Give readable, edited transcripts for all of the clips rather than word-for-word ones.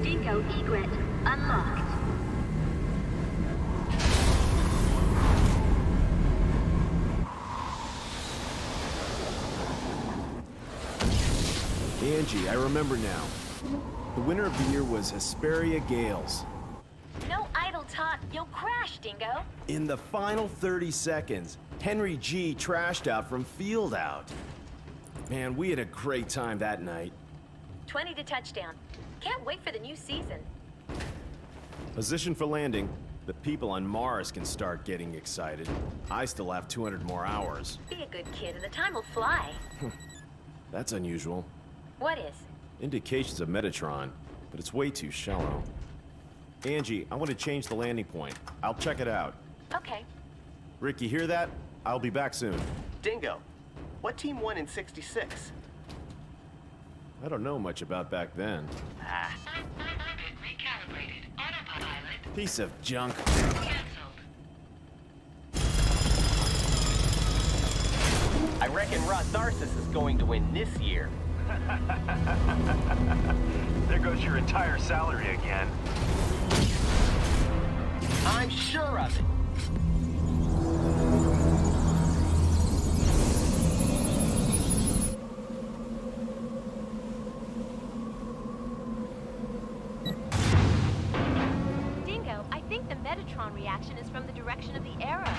Dingo egret unlocked. Angie, I remember now. The winner of the year was Hesperia Gales. No idle talk, you'll crash, Dingo. In the final 30 seconds, Henry G trashed out from field out. Man, we had a great time that night. 20 to touchdown. Can't wait for the new season. Position for landing. The people on Mars can start getting excited. I still have 200 more hours. Be a good kid and the time will fly. That's unusual. What is? Indications of Metatron, but it's way too shallow. Angie, I want to change the landing point. I'll check it out. Okay. Rick, you hear that? I'll be back soon. Dingo, what team won in '66? I don't know much about back then. Recalibrated. Autopilot Piece of junk. canceled. I reckon Ross Narcissus is going to win this year. There goes your entire salary again. I'm sure of it. Dingo, I think the Metatron reaction is from the direction of the arrow.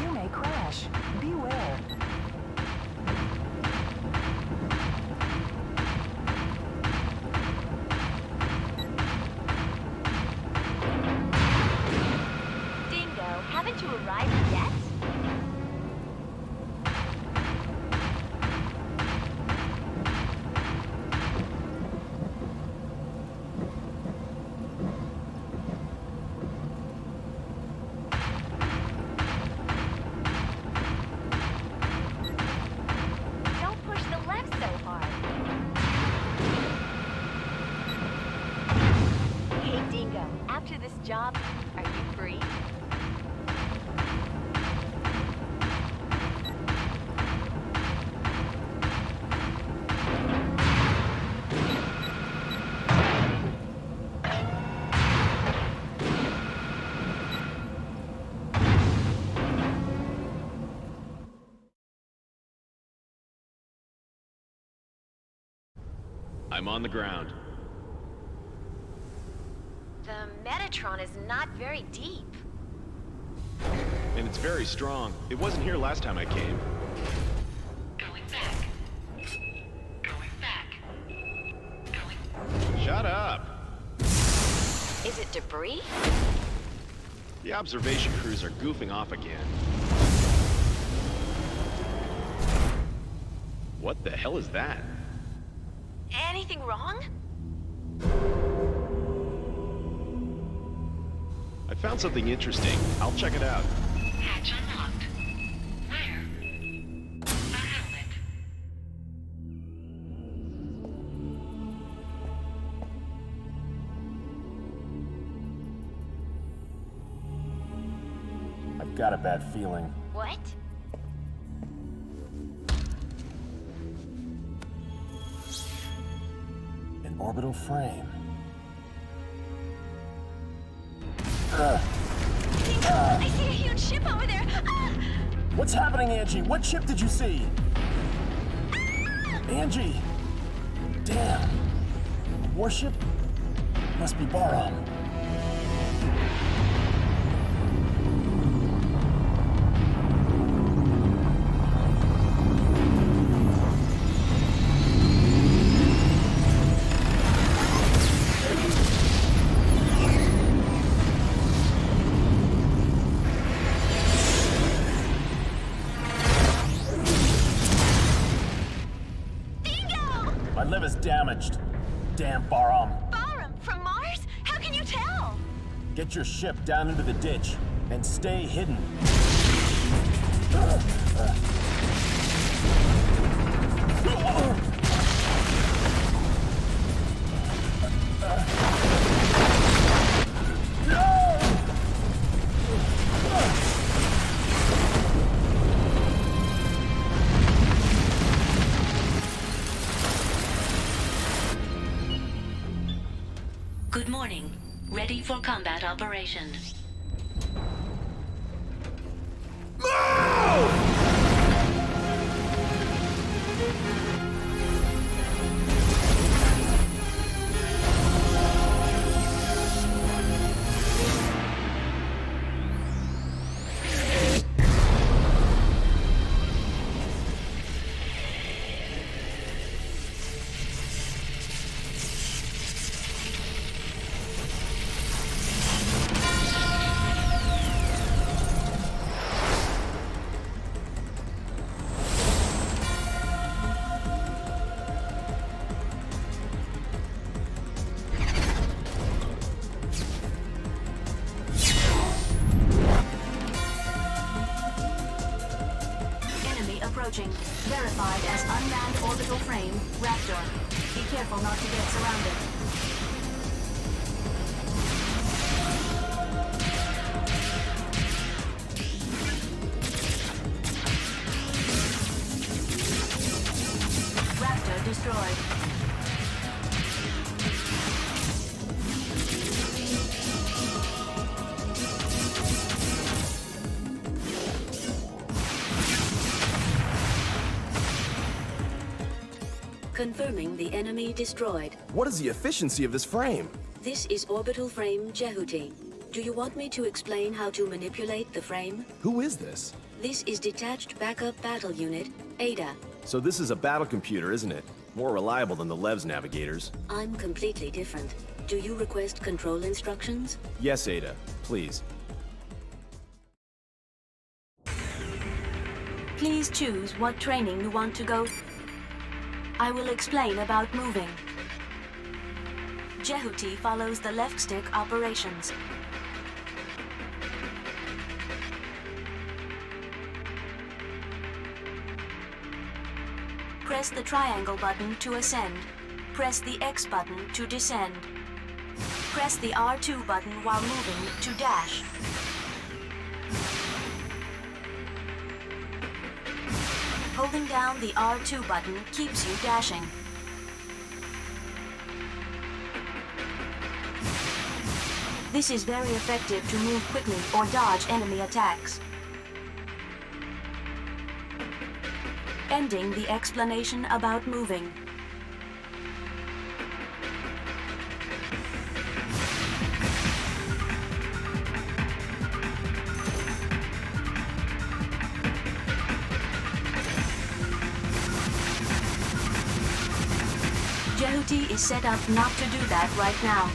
You may crash. Beware. Dingo, haven't you arrived yet? Don't push the left so hard. Hey, Dingo, after this job, are you free? I'm on the ground. The Metatron is not very deep. And it's very strong. It wasn't here last time I came. Going back. Going back. Going. Shut up! Is it debris? The observation crews are goofing off again. What the hell is that? Anything wrong? I found something interesting. I'll check it out. Hatch unlocked. Where? A helmet. I've got a bad feeling. What? An orbital frame. Dingo, I see a huge ship over there. Ah! What's happening, Angie? What ship did you see? Angie! Damn. Warship? Must be Baram. Dingo! My liver's damaged. Damn Baram. Barum, from Mars? How can you Get your ship down into the ditch and stay hidden. Good morning. Ready for combat operations. Approaching. Verified as unmanned orbital frame, Raptor. Be careful not to get surrounded. Raptor destroyed. Confirming the enemy destroyed. What is the efficiency of this frame? This is orbital frame Jehuti. Do you want me to explain how to manipulate the frame? Who is this? This is Detached Backup Battle Unit, ADA. So this is a battle computer, isn't it? More reliable than the Lev's navigators. I'm completely different. Do you request control instructions? Yes, Ada. Please. Please choose what training you want to go. I will explain about moving. Jehuti follows the left stick operations. Press the triangle button to ascend. Press the X button to descend. Press the R2 button while moving to dash. Holding down the R2 button keeps you dashing. This is very effective to move quickly or dodge enemy attacks. Ending the explanation about moving. Jehuti is set up not to do that right now.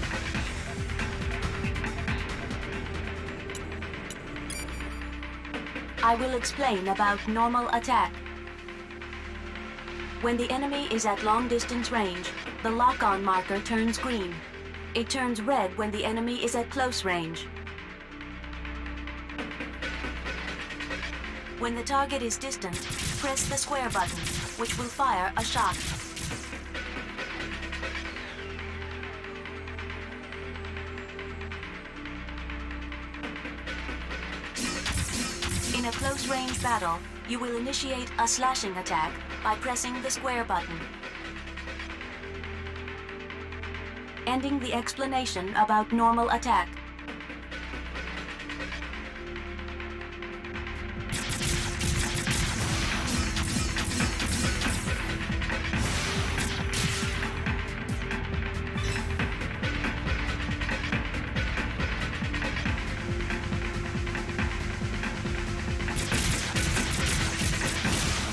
I will explain about normal attack. When the enemy is at long distance range, the lock-on marker turns green. It turns red when the enemy is at close range. When the target is distant, press the square button, which will fire a shot. In a close-range battle, you will initiate a slashing attack by pressing the square button. Ending the explanation about normal attack.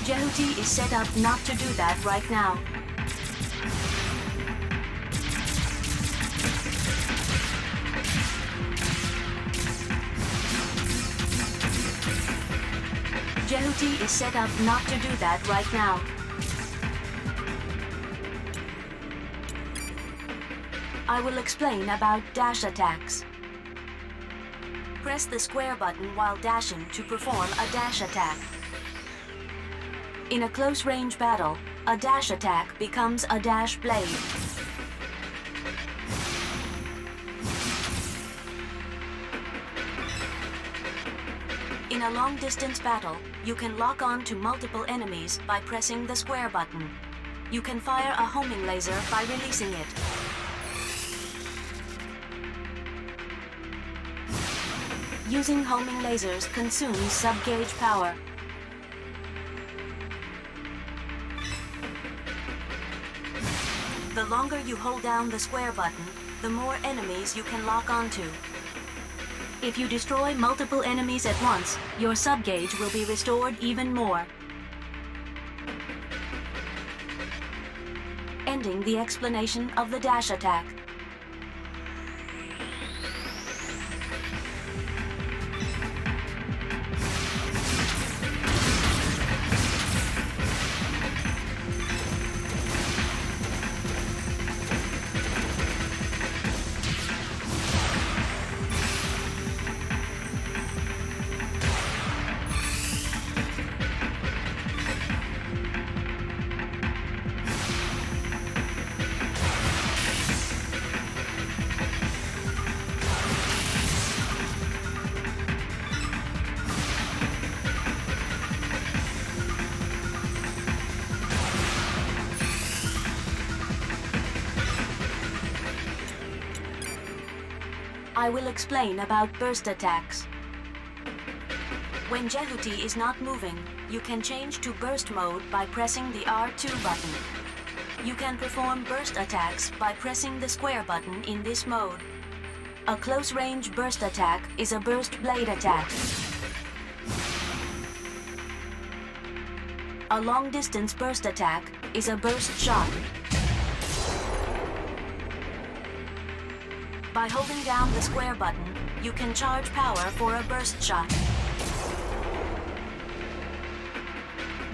Jehuti is set up not to do that right now. Jehuti is set up not to do that right now. I will explain about dash attacks. Press the square button while dashing to perform a dash attack. In a close-range battle, a dash attack becomes a dash blade. In a long-distance battle, you can lock on to multiple enemies by pressing the square button. You can fire a homing laser by releasing it. Using homing lasers consumes sub-gauge power. The longer you hold down the square button, the more enemies you can lock onto. If you destroy multiple enemies at once, your sub-gauge will be restored even more. Ending the explanation of the dash attack. I will explain about burst attacks. When Jehuti is not moving, you can change to burst mode by pressing the R2 button. You can perform burst attacks by pressing the square button in this mode. A close-range burst attack is a burst blade attack. A long-distance burst attack is a burst shot. By holding down the square button, you can charge power for a burst shot.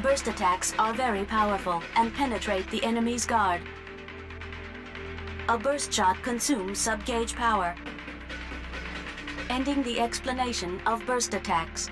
Burst attacks are very powerful and penetrate the enemy's guard. A burst shot consumes sub-gauge power. Ending the explanation of burst attacks.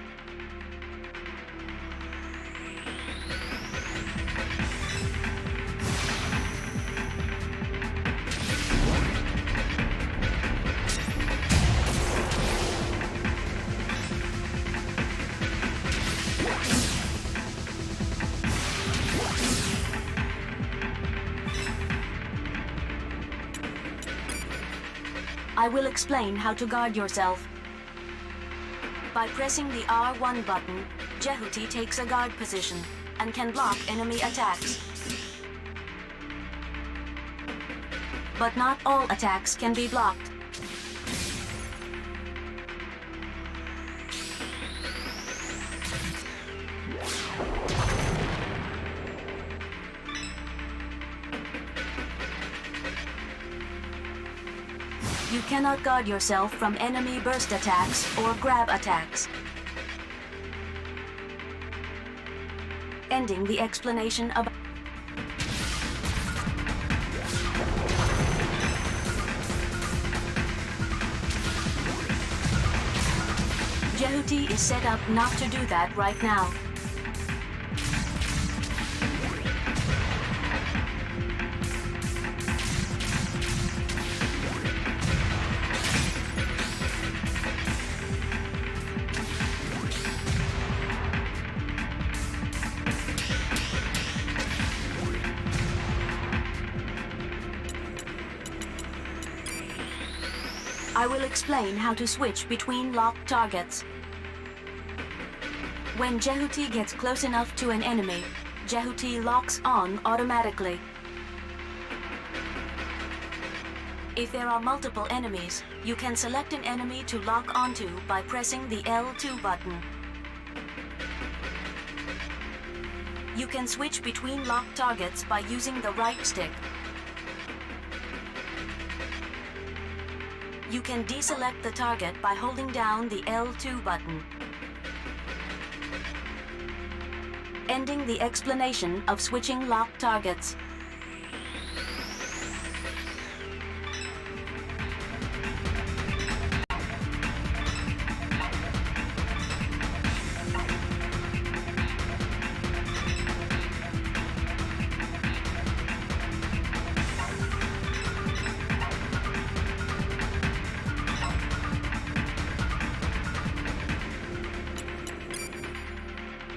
I will explain how to guard yourself. By pressing the R1 button, Jehuti takes a guard position and can block enemy attacks. But not all attacks can be blocked. You cannot guard yourself from enemy burst attacks or grab attacks. Ending the explanation of Jehuti is set up not to do that right now. I will explain how to switch between locked targets. When Jehuti gets close enough to an enemy, Jehuti locks on automatically. If there are multiple enemies, you can select an enemy to lock onto by pressing the L2 button. You can switch between locked targets by using the right stick. You can deselect the target by holding down the L2 button. Ending the explanation of switching locked targets.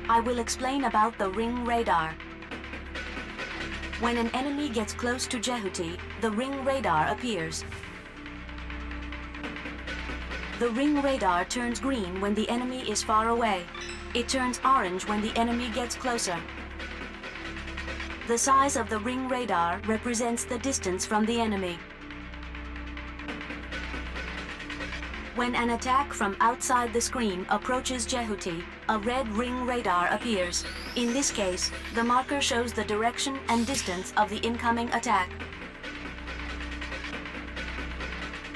I will explain about the ring radar. When an enemy gets close to Jehuti, the ring radar appears. The ring radar turns green when the enemy is far away. It turns orange when the enemy gets closer. The size of the ring radar represents the distance from the enemy. When an attack from outside the screen approaches Jehuti, a red ring radar appears. In this case, the marker shows the direction and distance of the incoming attack.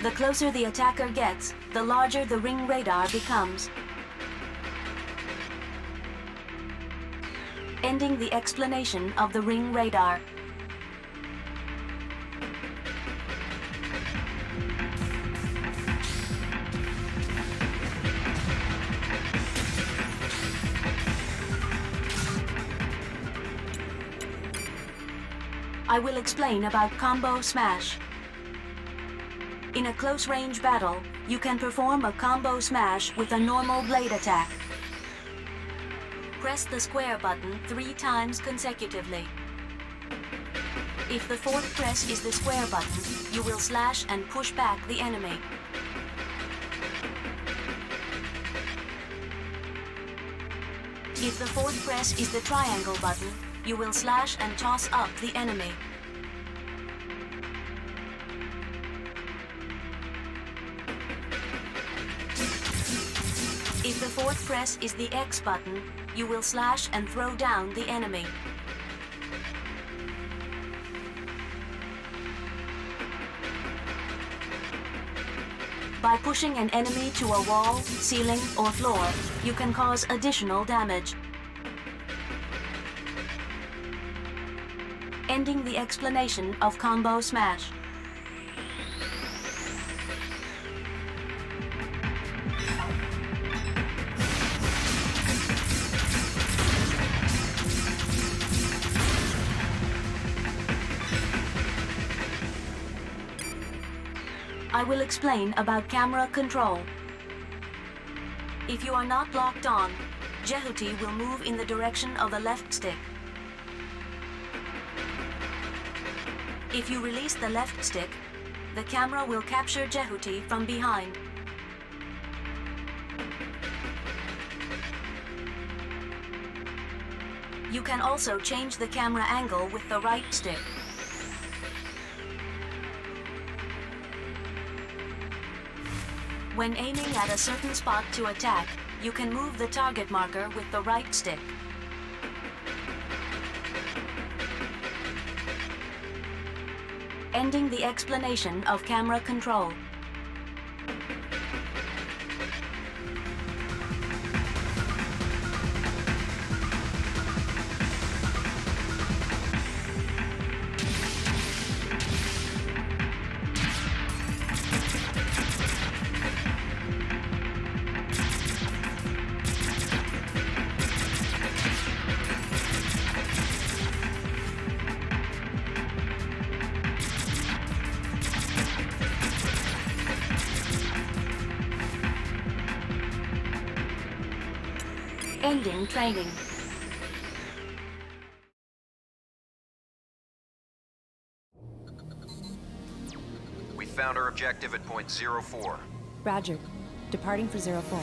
The closer the attacker gets, the larger the ring radar becomes. Ending the explanation of the ring radar. I will explain about combo smash. In a close-range battle, you can perform a combo smash with a normal blade attack. Press the square button 3 times consecutively. If the fourth press is the square button, you will slash and push back the enemy. If the fourth press is the triangle button, you will slash and toss up the enemy. If the fourth press is the X button, you will slash and throw down the enemy. By pushing an enemy to a wall, ceiling, or floor, you can cause additional damage. Ending the explanation of combo smash. I will explain about camera control. If you are not locked on, Jehuti will move in the direction of the left stick. If you release the left stick, the camera will capture Jehuti from behind. You can also change the camera angle with the right stick. When aiming at a certain spot to attack, you can move the target marker with the right stick. Ending the explanation of camera control. Ending training. We found our objective at point 04. Roger. Departing for 04.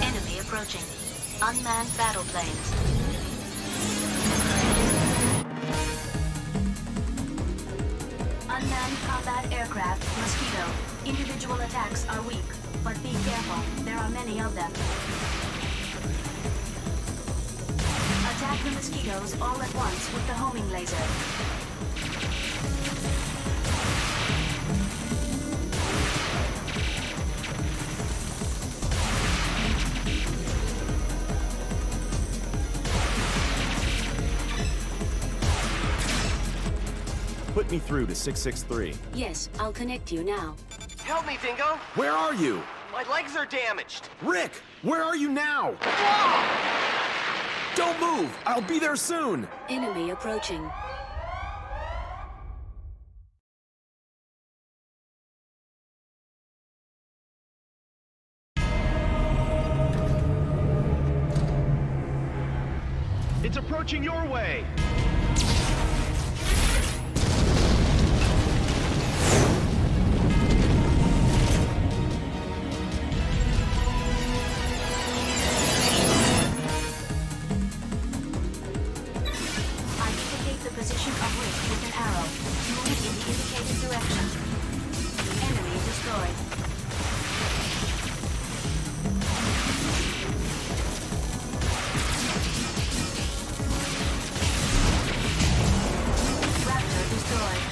Enemy approaching. Unmanned battle planes. Unmanned combat aircraft, Mosquito. Individual attacks are weak, but be careful, there are many of them. Attack the mosquitoes all at once with the homing laser. Put me through to 663. Yes, I'll connect you now. Help me, Dingo! Where are you? My legs are damaged! Rick, where are you now? Don't move! I'll be there soon! Enemy approaching. It's approaching your way! I indicate the position of Rick with an arrow. Move in the indicated direction. Enemy destroyed. Raptor destroyed.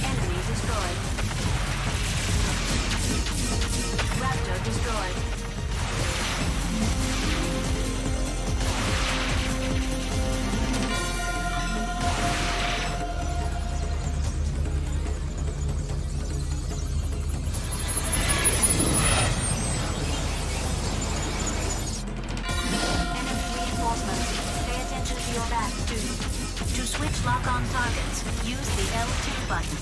Enemy destroyed. Raptor destroyed. Enemy reinforcements. Pay attention to your back, too. To switch lock-on targets, use the L2 button.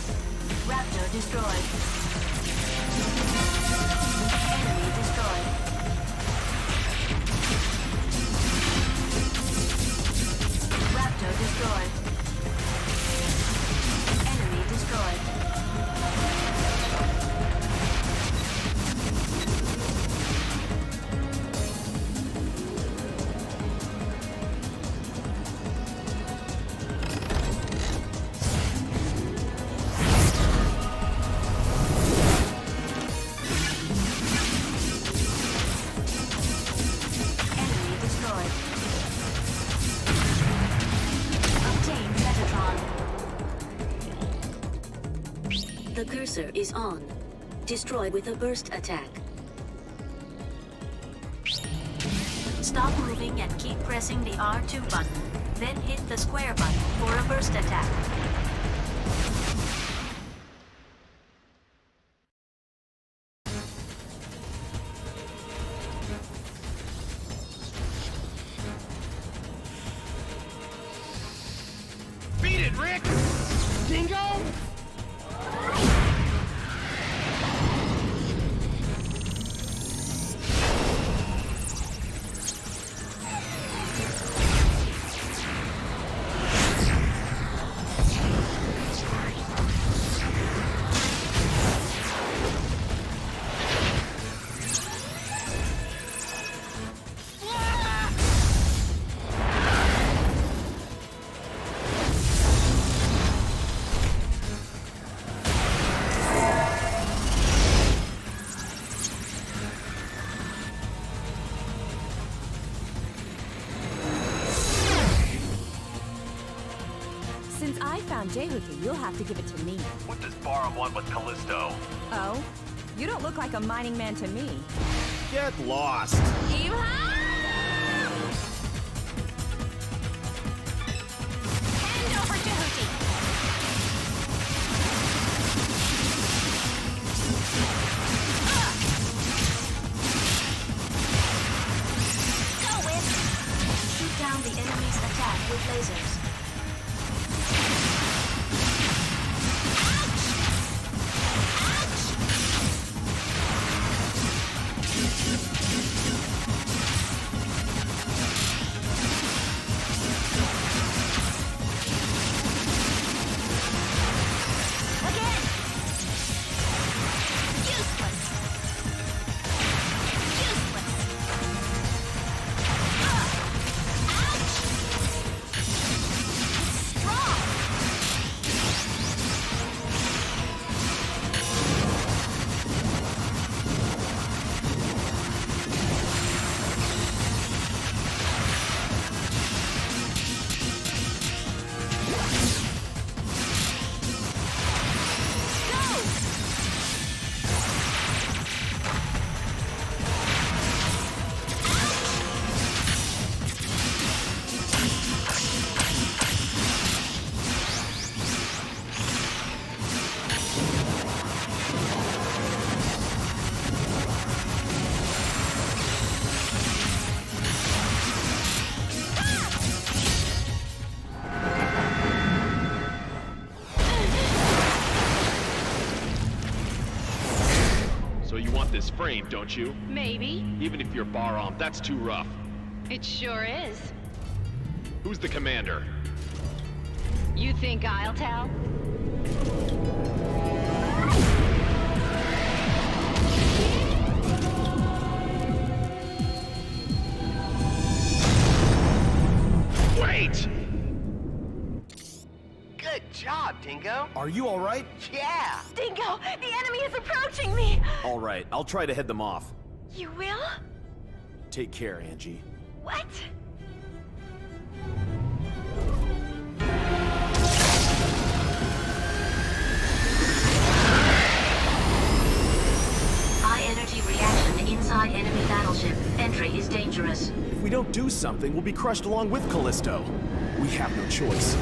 Raptor destroyed. Enemy destroyed. Raptor destroyed. Enemy destroyed. Enemy destroyed. Obtain Metatron. The cursor is on. Destroy with a burst attack. Stop moving and keep pressing the R2 button. Then hit the square button for a burst attack. Beat it, Rick! Dingo! Since I found Jehuti, you'll have to give it to me. What does Barham want with Callisto? Oh? You don't look like a mining man to me. Get lost! Hand over Jehuti! Go, Whip! Shoot down the enemy's attack with lasers. Again! Useless! Useless! Ouch! this frame, don't you? Maybe. Even if you're bar-armed, that's too rough. It sure is. Who's the commander? You think I'll tell? Wait! Good job, Dingo. Are you all right? Yeah. Dingo, the enemy is approaching me! All right, I'll try to head them off. You will? Take care, Angie. What? High energy reaction inside enemy battleship. Entry is dangerous. If we don't do something, we'll be crushed along with Callisto. We have no choice.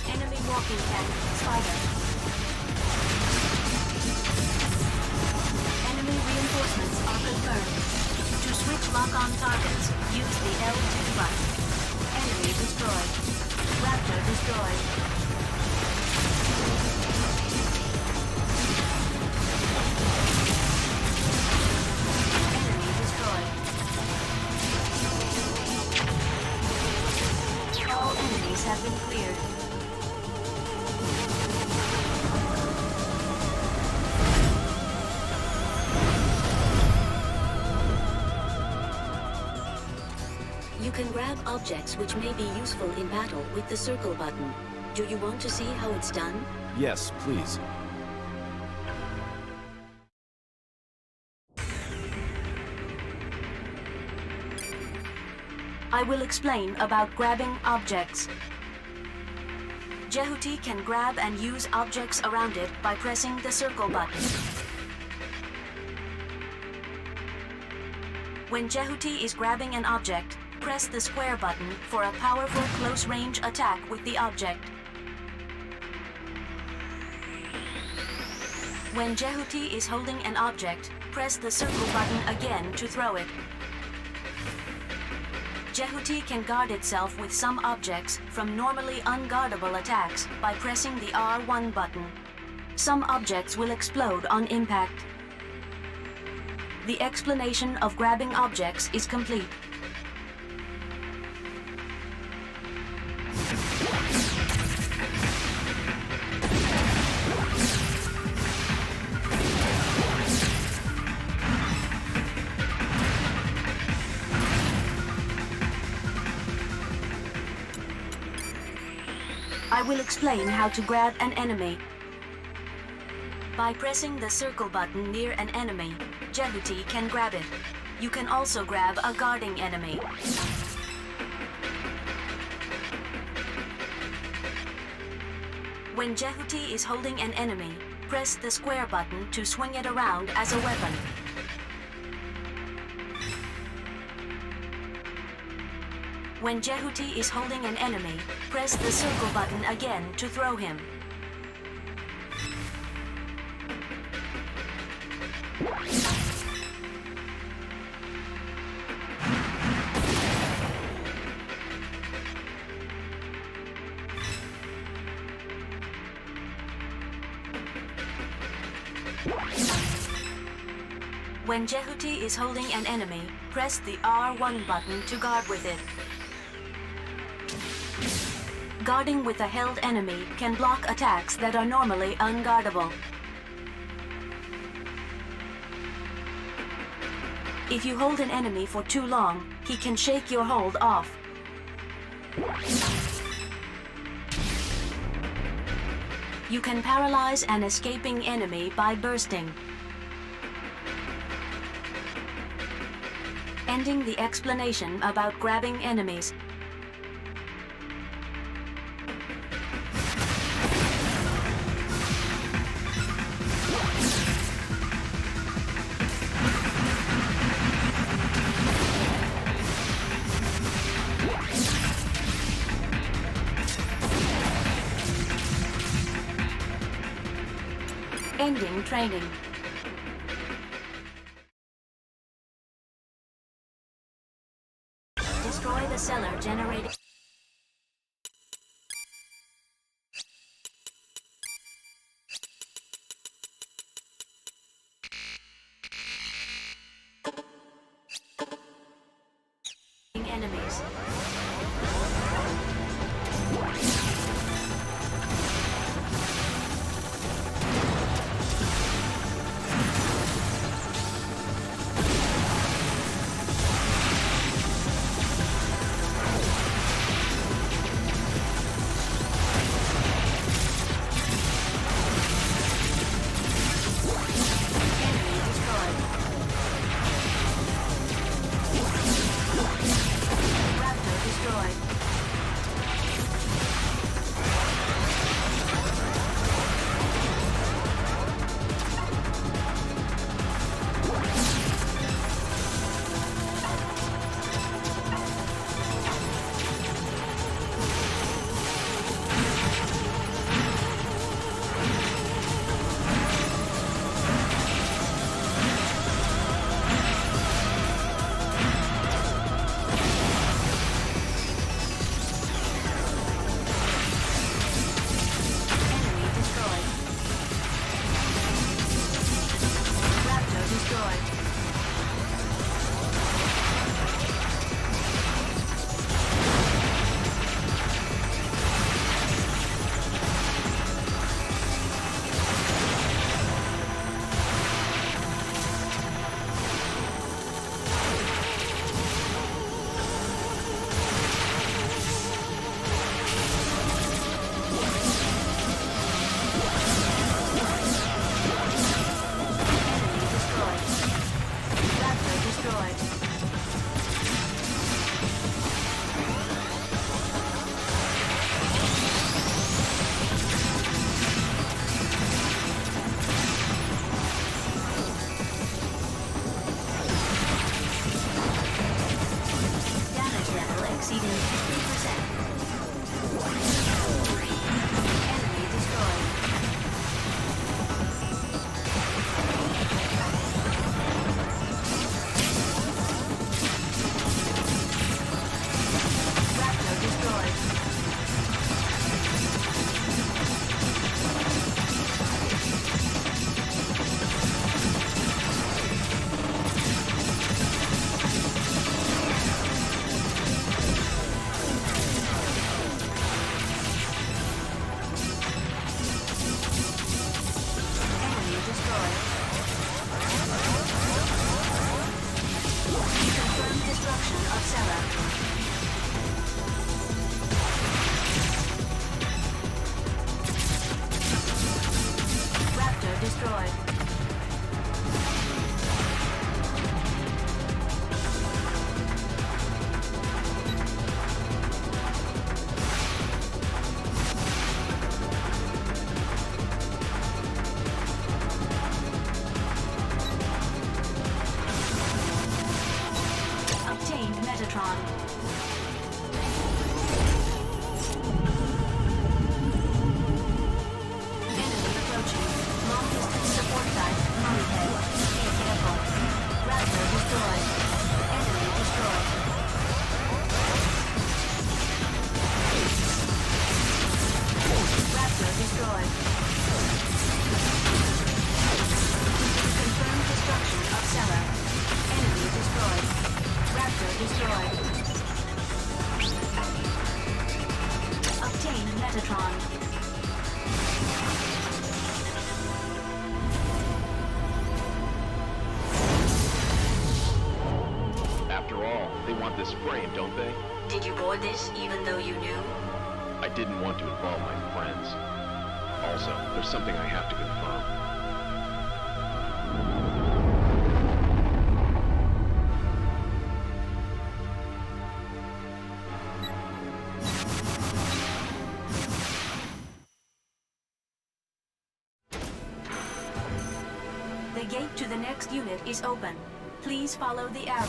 Enemy walking tank. Spider. Enemy reinforcements are confirmed. To switch lock-on targets, use the L2 button. Enemy destroyed. Raptor destroyed. Enemy destroyed. All enemies have been cleared. You can grab objects which may be useful in battle with the circle button. Do you want to see how it's done? Yes, please. I will explain about grabbing objects. Jehuti can grab and use objects around it by pressing the circle button. When Jehuti is grabbing an object, press the square button for a powerful close-range attack with the object. When Jehuti is holding an object, press the circle button again to throw it. Jehuti can guard itself with some objects from normally unguardable attacks by pressing the R1 button. Some objects will explode on impact. The explanation of grabbing objects is complete. I will explain how to grab an enemy. By pressing the circle button near an enemy, Jehuti can grab it. You can also grab a guarding enemy. When Jehuti is holding an enemy, press the square button to swing it around as a weapon. When Jehuti is holding an enemy, press the circle button again to throw him. When Jehuti is holding an enemy, press the R1 button to guard with it. Guarding with a held enemy can block attacks that are normally unguardable. If you hold an enemy for too long, he can shake your hold off. You can paralyze an escaping enemy by bursting. Ending the explanation about grabbing enemies. Ending training. Destroy the cellar generating. Enemies. This frame, don't they? Did you board this even though you knew? I didn't want to involve my friends. Also, there's something I have to confirm. The gate to the next unit is open. Please follow the arrow.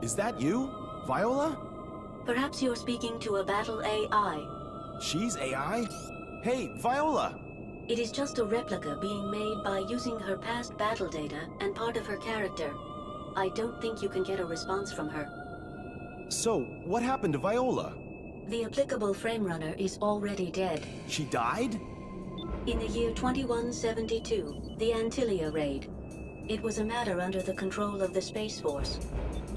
Is that you? Viola? Perhaps you're speaking to a battle AI. She's AI? Hey, Viola! It is just a replica being made by using her past battle data and part of her character. I don't think you can get a response from her. So, what happened to Viola? The applicable frame runner is already dead. She died? In the year 2172, the Antilia raid. It was a matter under the control of the Space Force.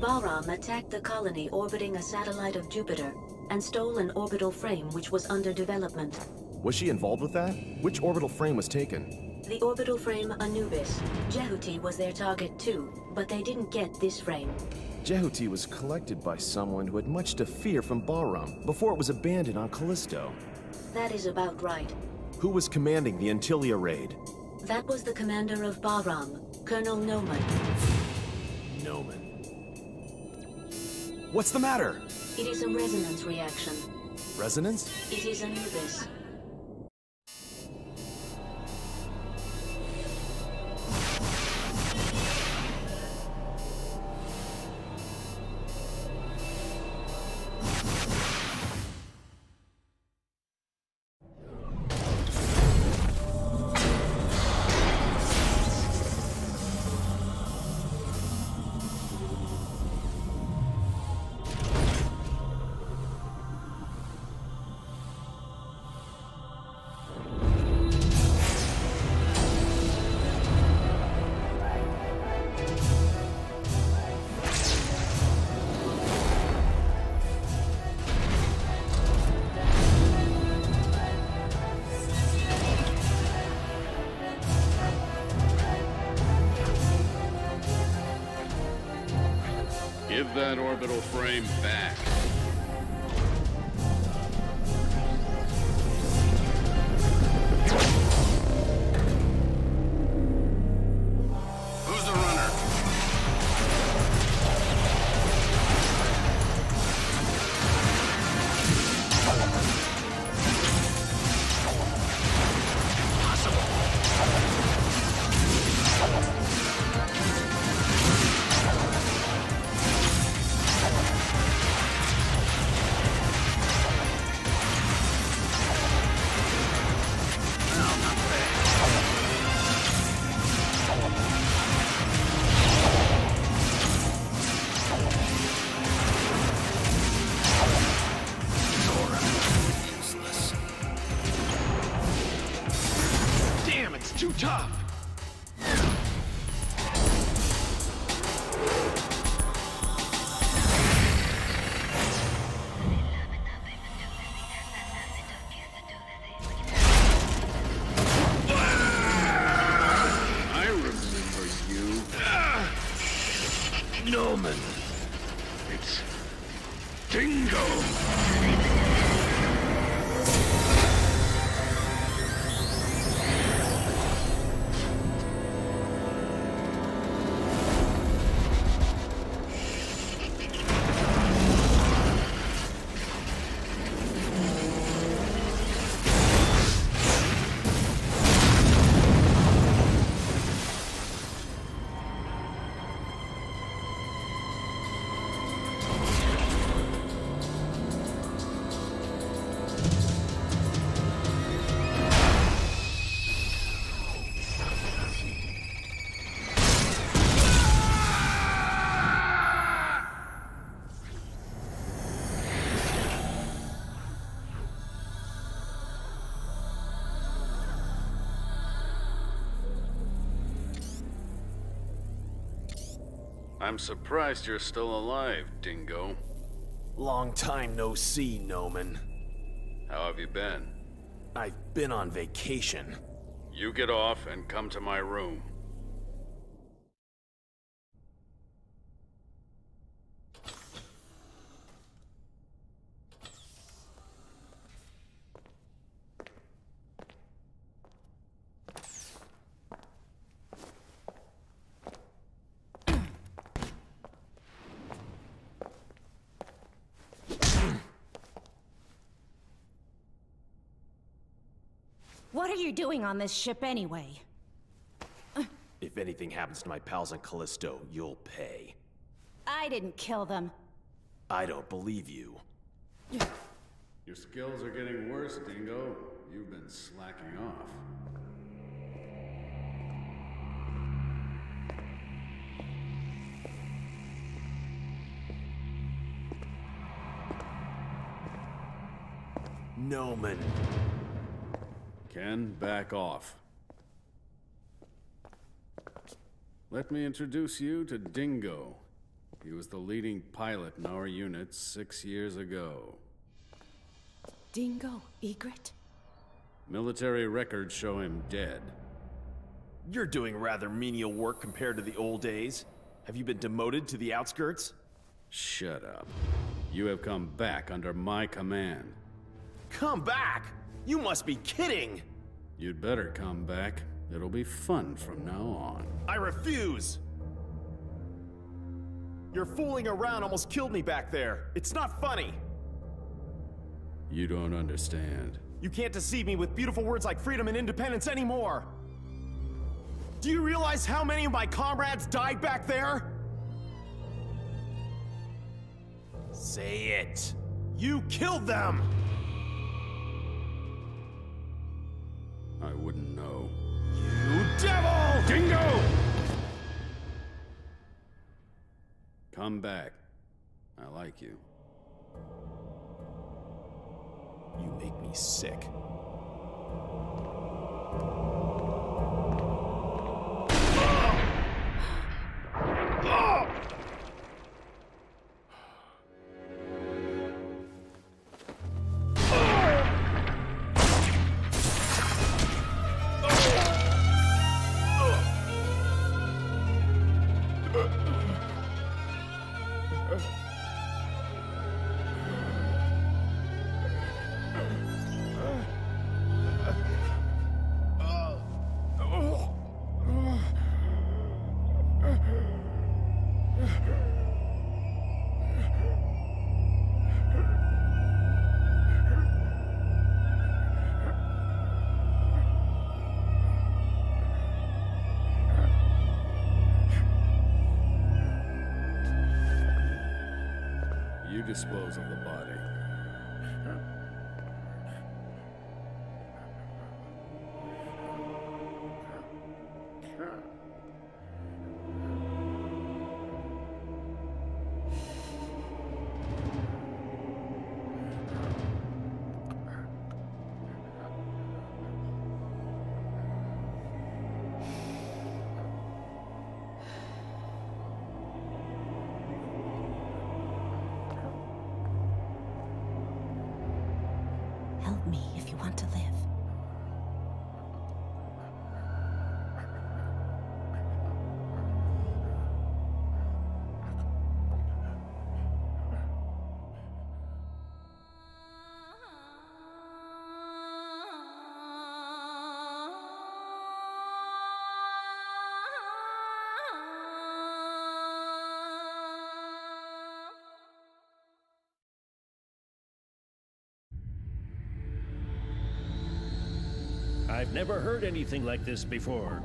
Bahram attacked the colony orbiting a satellite of Jupiter and stole an orbital frame which was under development. Was she involved with that? Which orbital frame was taken? The orbital frame Anubis. Jehuti was their target too, but they didn't get this frame. Jehuti was collected by someone who had much to fear from Bahram before it was abandoned on Callisto. That is about right. Who was commanding the Antilia raid? That was the commander of Bahram, Colonel Noman. Noman. What's the matter? It is a resonance reaction. Resonance? It is Anubis. Give that orbital frame back. Who's the runner? Damn, it's too tough! I remember you. Noman. It's Dingo! I'm surprised you're still alive, Dingo. Long time no see, Noman. How have you been? I've been on vacation. You get off and come to my room. What are you doing on this ship anyway? If anything happens to my pals on Callisto, you'll pay. I didn't kill them. I don't believe you. Your skills are getting worse, Dingo. You've been slacking off. Noman. Ken, back off. Let me introduce you to Dingo. He was the leading pilot in our unit 6 years ago. Dingo Egret? Military records show him dead. You're doing rather menial work compared to the old days. Have you been demoted to the outskirts? Shut up. You have come back under my command. Come back? You must be kidding! You'd better come back. It'll be fun from now on. I refuse! Your fooling around almost killed me back there. It's not funny. You don't understand. You can't deceive me with beautiful words like freedom and independence anymore. Do you realize how many of my comrades died back there? Say it. You killed them! I wouldn't know. You devil! Dingo! Come back. I like you. You make me sick. You dispose of the body. Help me if you want to live. I've never heard anything like this before.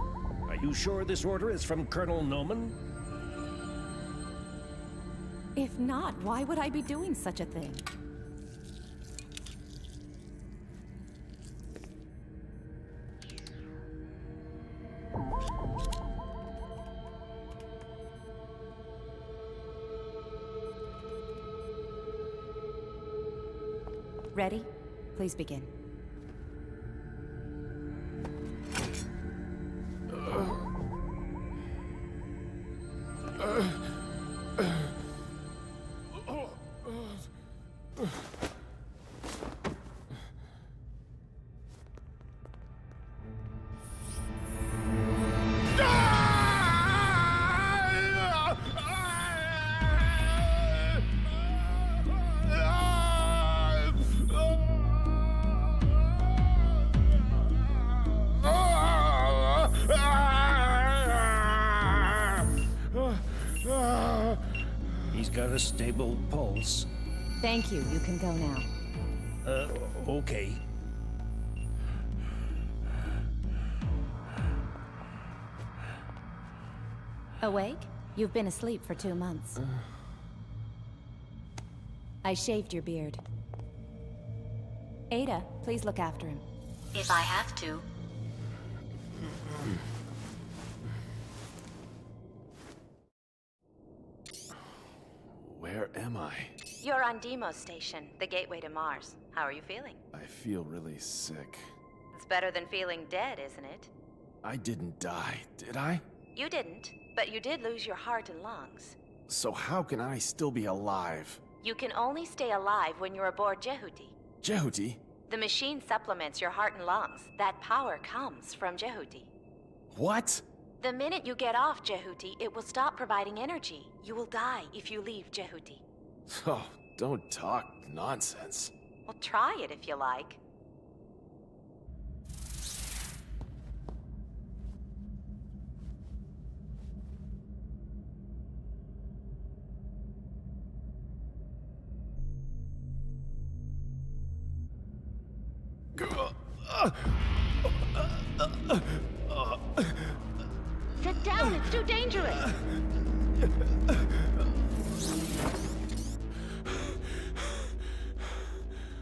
Are you sure this order is from Colonel Noman? If not, why would I be doing such a thing? Ready? Please begin. He's got a stable pulse. Thank you. You can go now. Okay. Awake? You've been asleep for 2 months. I shaved your beard. Ada, please look after him. If I have to. Where am I? You're on Deimos Station, the gateway to Mars. How are you feeling? I feel really sick. It's better than feeling dead, isn't it? I didn't die, did I? You didn't, but you did lose your heart and lungs. So how can I still be alive? You can only stay alive when you're aboard Jehuti. Jehuti? The machine supplements your heart and lungs. That power comes from Jehuti. What? The minute you get off Jehuti, it will stop providing energy. You will die if you leave Jehuti. Oh, don't talk nonsense. Well, try it if you like. Sit down, it's too dangerous.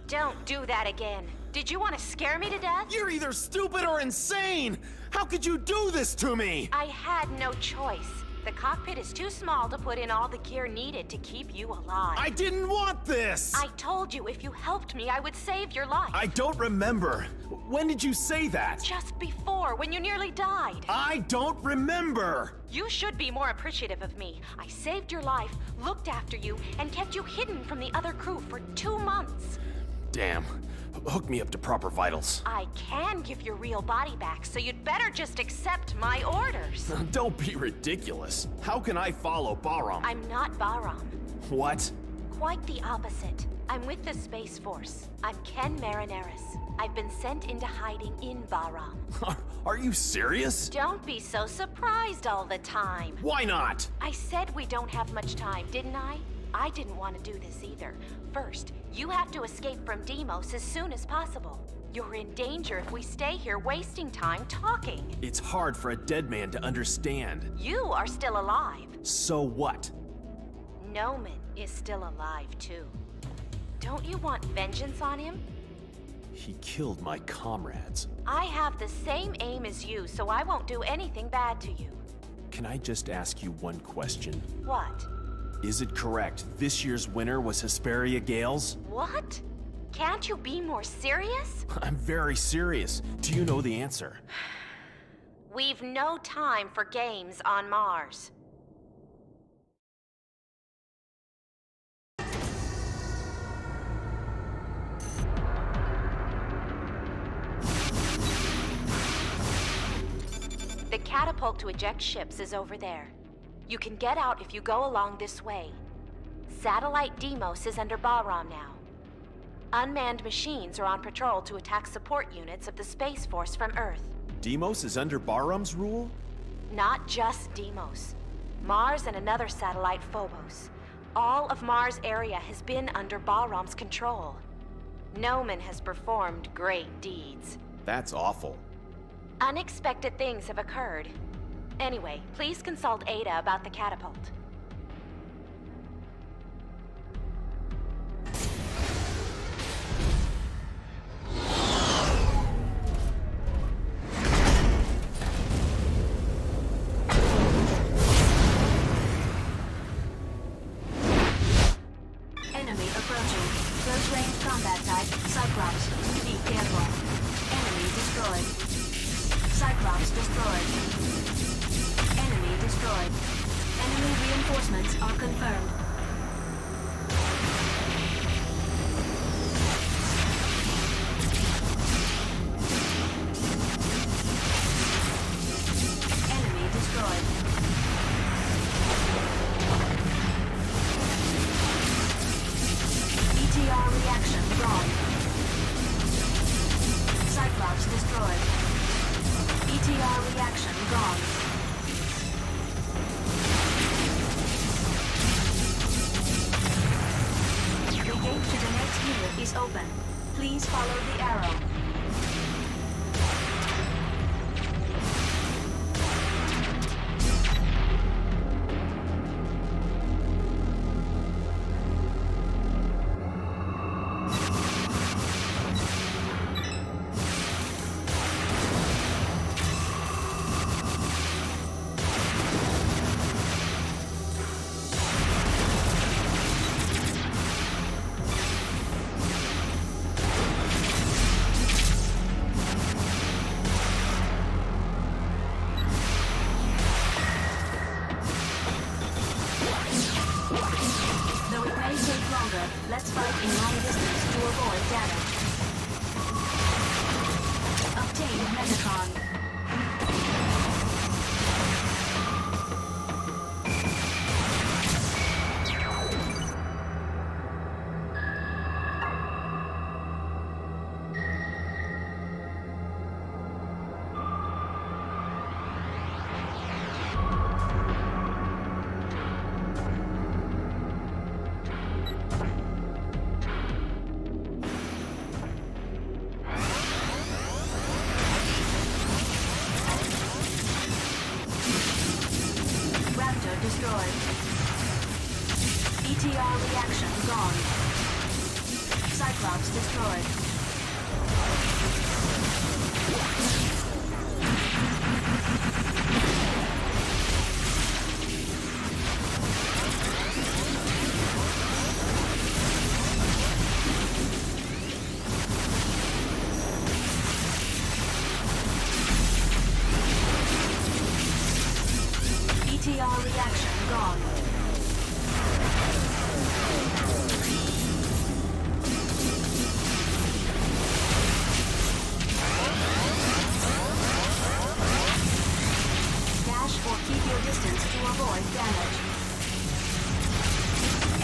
Don't do that again. Did you want to scare me to death? You're either stupid or insane! How could you do this to me? I had no choice. The cockpit is too small to put in all the gear needed to keep you alive. I didn't want this! I told you if you helped me, I would save your life. I don't remember. When did you say that? Just before, when you nearly died. I don't remember! You should be more appreciative of me. I saved your life, looked after you, and kept you hidden from the other crew for 2 months. Damn. Hook me up to proper vitals. I can give your real body back, so you'd better just accept my orders. Don't be ridiculous. How can I follow Bahram? I'm not Bahram. What? Quite the opposite. I'm with the Space Force. I'm Ken Marineris. I've been sent into hiding in Bahram. Are you serious? Don't be so surprised all the time. Why not? I said we don't have much time, didn't I? I didn't want to do this either. First, you have to escape from Deimos as soon as possible. You're in danger if we stay here wasting time talking. It's hard for a dead man to understand. You are still alive. So what? Noman is still alive too. Don't you want vengeance on him? He killed my comrades. I have the same aim as you, so I won't do anything bad to you. Can I just ask you one question? What? Is it correct this year's winner was Hesperia Gales? What? Can't you be more serious? I'm very serious. Do you know the answer? We've no time for games on Mars. The catapult to eject ships is over there. You can get out if you go along this way. Satellite Deimos is under Bahram now. Unmanned machines are on patrol to attack support units of the Space Force from Earth. Deimos is under Bahram's rule? Not just Deimos. Mars and another satellite, Phobos. All of Mars' area has been under Bahram's control. Noman has performed great deeds. That's awful. Unexpected things have occurred. Anyway, please consult Ada about the catapult. Enemy approaching. Close range combat type, Cyclops. Be careful. Enemy destroyed. Cyclops destroyed. Enemy destroyed. Enemy reinforcements are confirmed. Enemy destroyed. ETR reaction gone. Cyclops destroyed. ETR reaction gone. The gate to the next unit is open. Please follow the arrow. destroyed. ETR reaction gone. Cyclops destroyed. ETR reaction gone. Dash or keep your distance to avoid damage.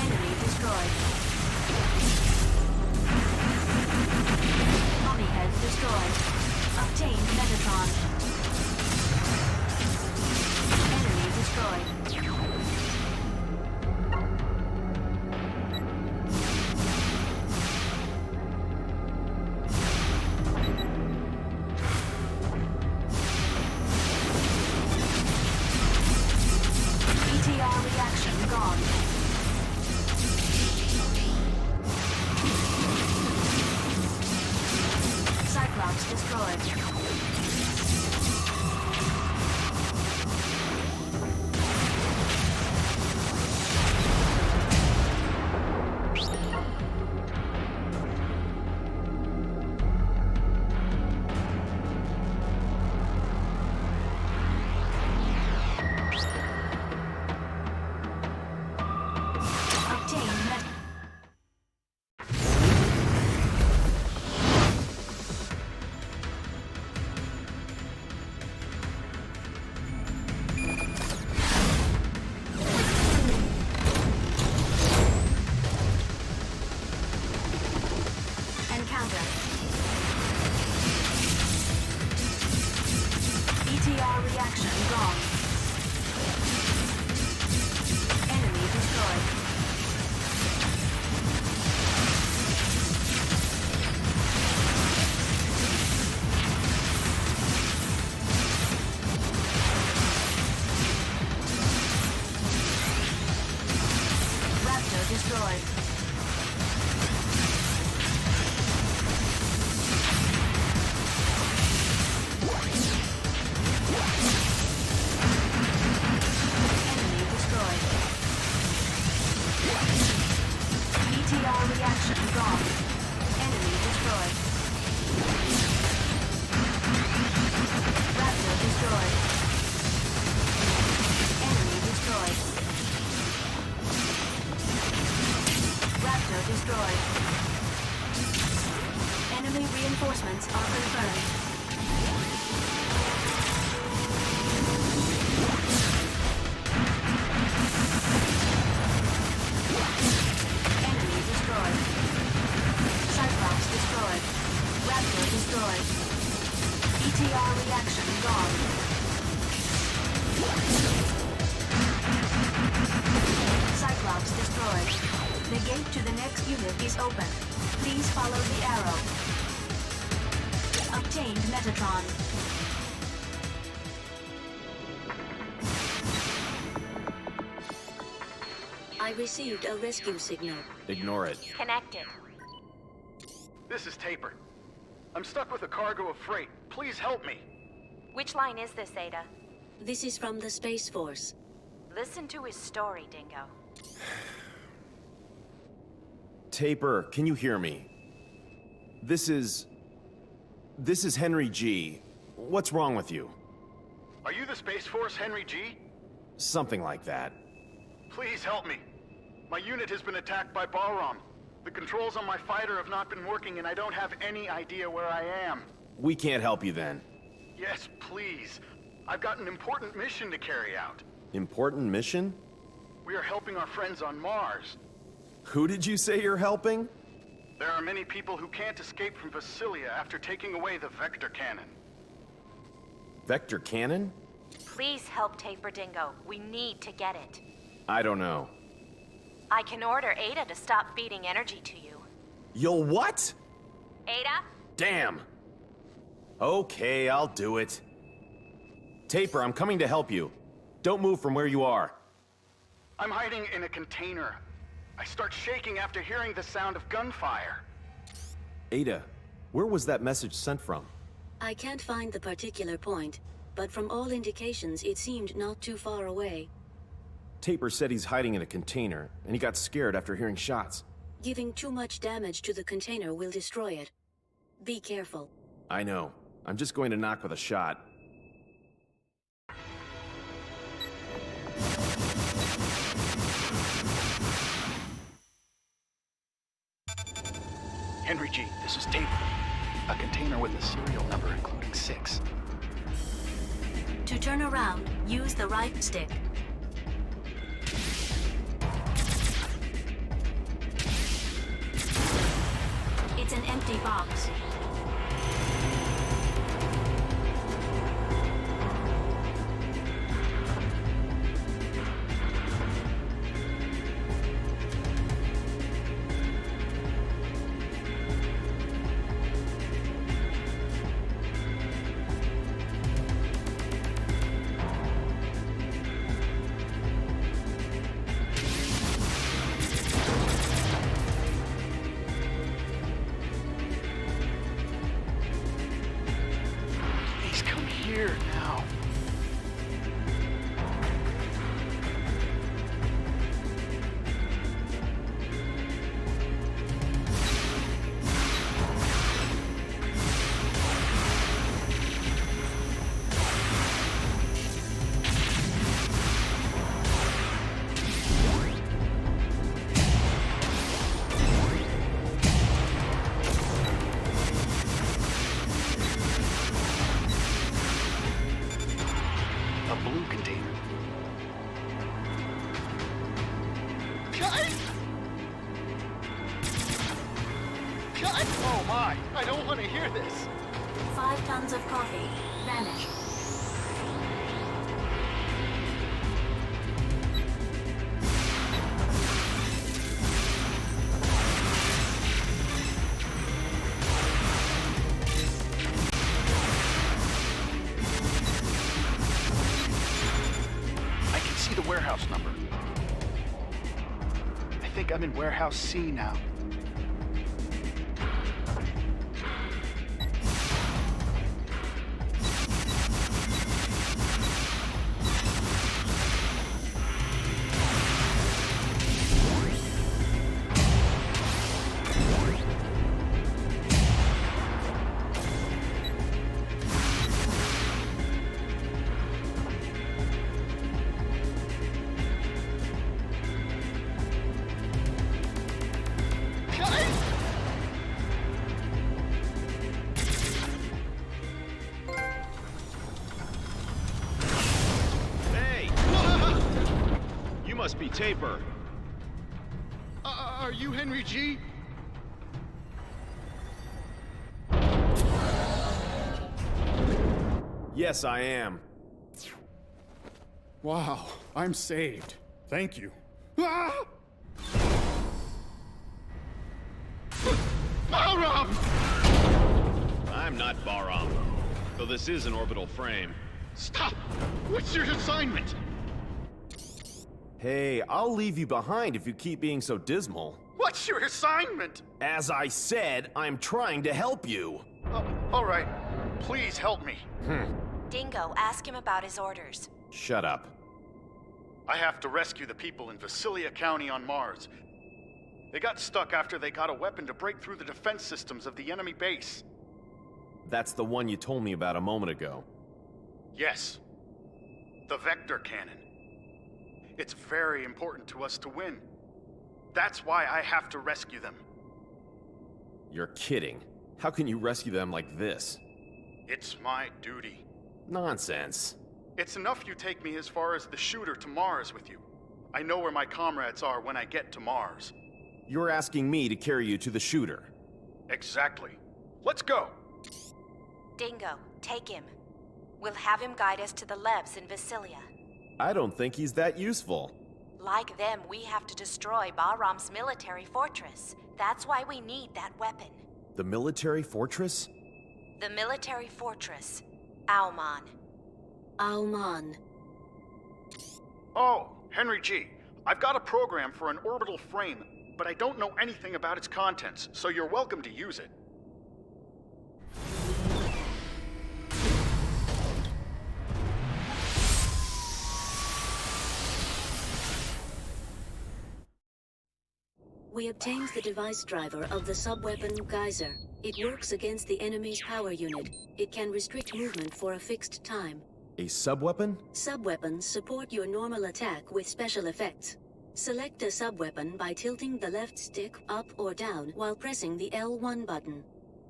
Enemy destroyed. Tommy head destroyed. Obtained Metatron. Enemy destroyed. ETR reaction gone. Cyclops destroyed. Obtained met. Encounter. ETR reaction gone. Enemy destroyed. Raptor destroyed. Enemy destroyed. ETR reaction gone. Enemy destroyed. Raptor destroyed. Enemy destroyed. Raptor destroyed. Enemy reinforcements are confirmed. Enemy destroyed. Cyclops destroyed. Raptor destroyed. ETR reaction gone. Cyclops destroyed. The gate to the next unit is open. Please follow the arrow. Obtained Metatron. I received a rescue signal. Ignore it. Connected. This is Taper. I'm stuck with a cargo of freight. Please help me. Which line is this, Ada? This is from the Space Force. Listen to his story, Dingo. Taper, can you hear me? This is Henry G. What's wrong with you? Are you the Space Force, Henry G? Something like that. Please help me. My unit has been attacked by Balram. The controls on my fighter have not been working and I don't have any idea where I am. We can't help you then. Yes, please. I've got an important mission to carry out. Important mission? We are helping our friends on Mars. Who did you say you're helping? There are many people who can't escape from Vasilia after taking away the Vector Cannon. Vector Cannon? Please help Taper, Dingo. We need to get it. I don't know. I can order Ada to stop feeding energy to you. You'll what? Ada? Damn. Okay, I'll do it. Taper, I'm coming to help you. Don't move from where you are. I'm hiding in a container. I start shaking after hearing the sound of gunfire. Ada, where was that message sent from? I can't find the particular point, but from all indications, it seemed not too far away. Taper said he's hiding in a container, and he got scared after hearing shots. Giving too much damage to the container will destroy it. Be careful. I know. I'm just going to knock with a shot. Henry G, this is Taper. A container with a serial number including 6. To turn around, use the right stick. It's an empty box. Here now. A blue container. Cut! Cut! Oh my! I don't want to hear this! 5 tons of coffee. Vanish. The warehouse number. I think I'm in warehouse C now. Must be Taper. Are you Henry G? Yes, I am. Wow, I'm saved. Thank you. Ah! Balram! I'm not Balram, though this is an orbital frame. Stop! What's your assignment? Hey, I'll leave you behind if you keep being so dismal. What's your assignment? As I said, I'm trying to help you. All right. Please help me. Dingo, ask him about his orders. Shut up. I have to rescue the people in Visalia County on Mars. They got stuck after they got a weapon to break through the defense systems of the enemy base. That's the one you told me about a moment ago. Yes. The Vector Cannon. It's very important to us to win. That's why I have to rescue them. You're kidding. How can you rescue them like this? It's my duty. Nonsense. It's enough you take me as far as the shooter to Mars with you. I know where my comrades are when I get to Mars. You're asking me to carry you to the shooter. Exactly. Let's go! Dingo, take him. We'll have him guide us to the Lebs in Visalia. I don't think he's that useful. Like them, we have to destroy Bahram's military fortress. That's why we need that weapon. The military fortress? The military fortress. Auman. Auman. Oh, Henry G. I've got a program for an orbital frame, but I don't know anything about its contents, so you're welcome to use it. We obtained the device driver of the sub-weapon Geyser. It works against the enemy's power unit. It can restrict movement for a fixed time. A sub-weapon? Sub-weapons support your normal attack with special effects. Select a sub-weapon by tilting the left stick up or down while pressing the L1 button.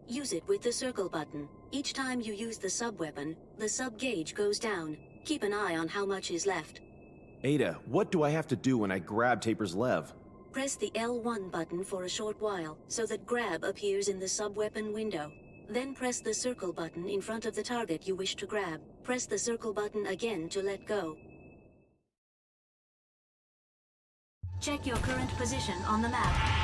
Use it with the circle button. Each time you use the sub-weapon, the sub-gauge goes down. Keep an eye on how much is left. Ada, what do I have to do when I grab Taper's lev? Press the L1 button for a short while, so that grab appears in the sub-weapon window. Then press the circle button in front of the target you wish to grab. Press the circle button again to let go. Check your current position on the map.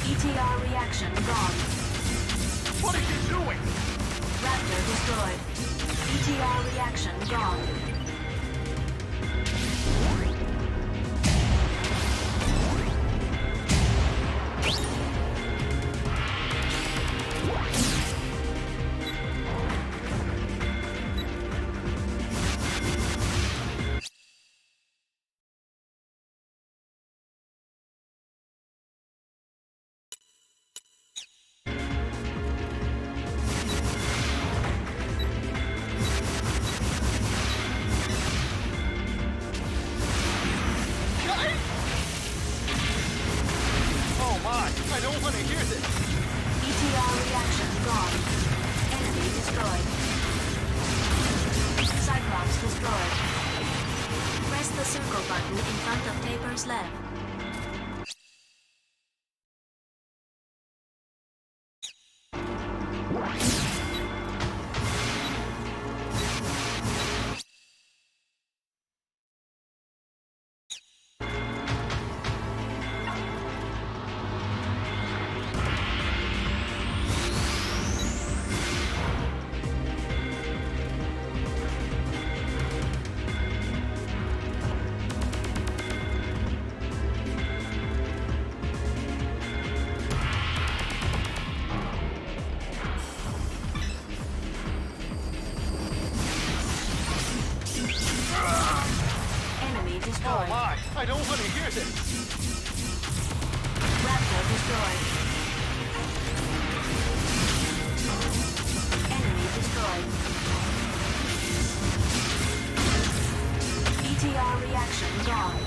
ETR reaction gone. What are you doing? Raptor destroyed. ETR reaction gone. I don't want to hear this. ETR reaction gone. Enemy destroyed. Cyclops destroyed. Press the circle button in front of Taper's lev. Oh my, I don't want to hear this. Raptor destroyed. Enemy destroyed. ETR reaction gone.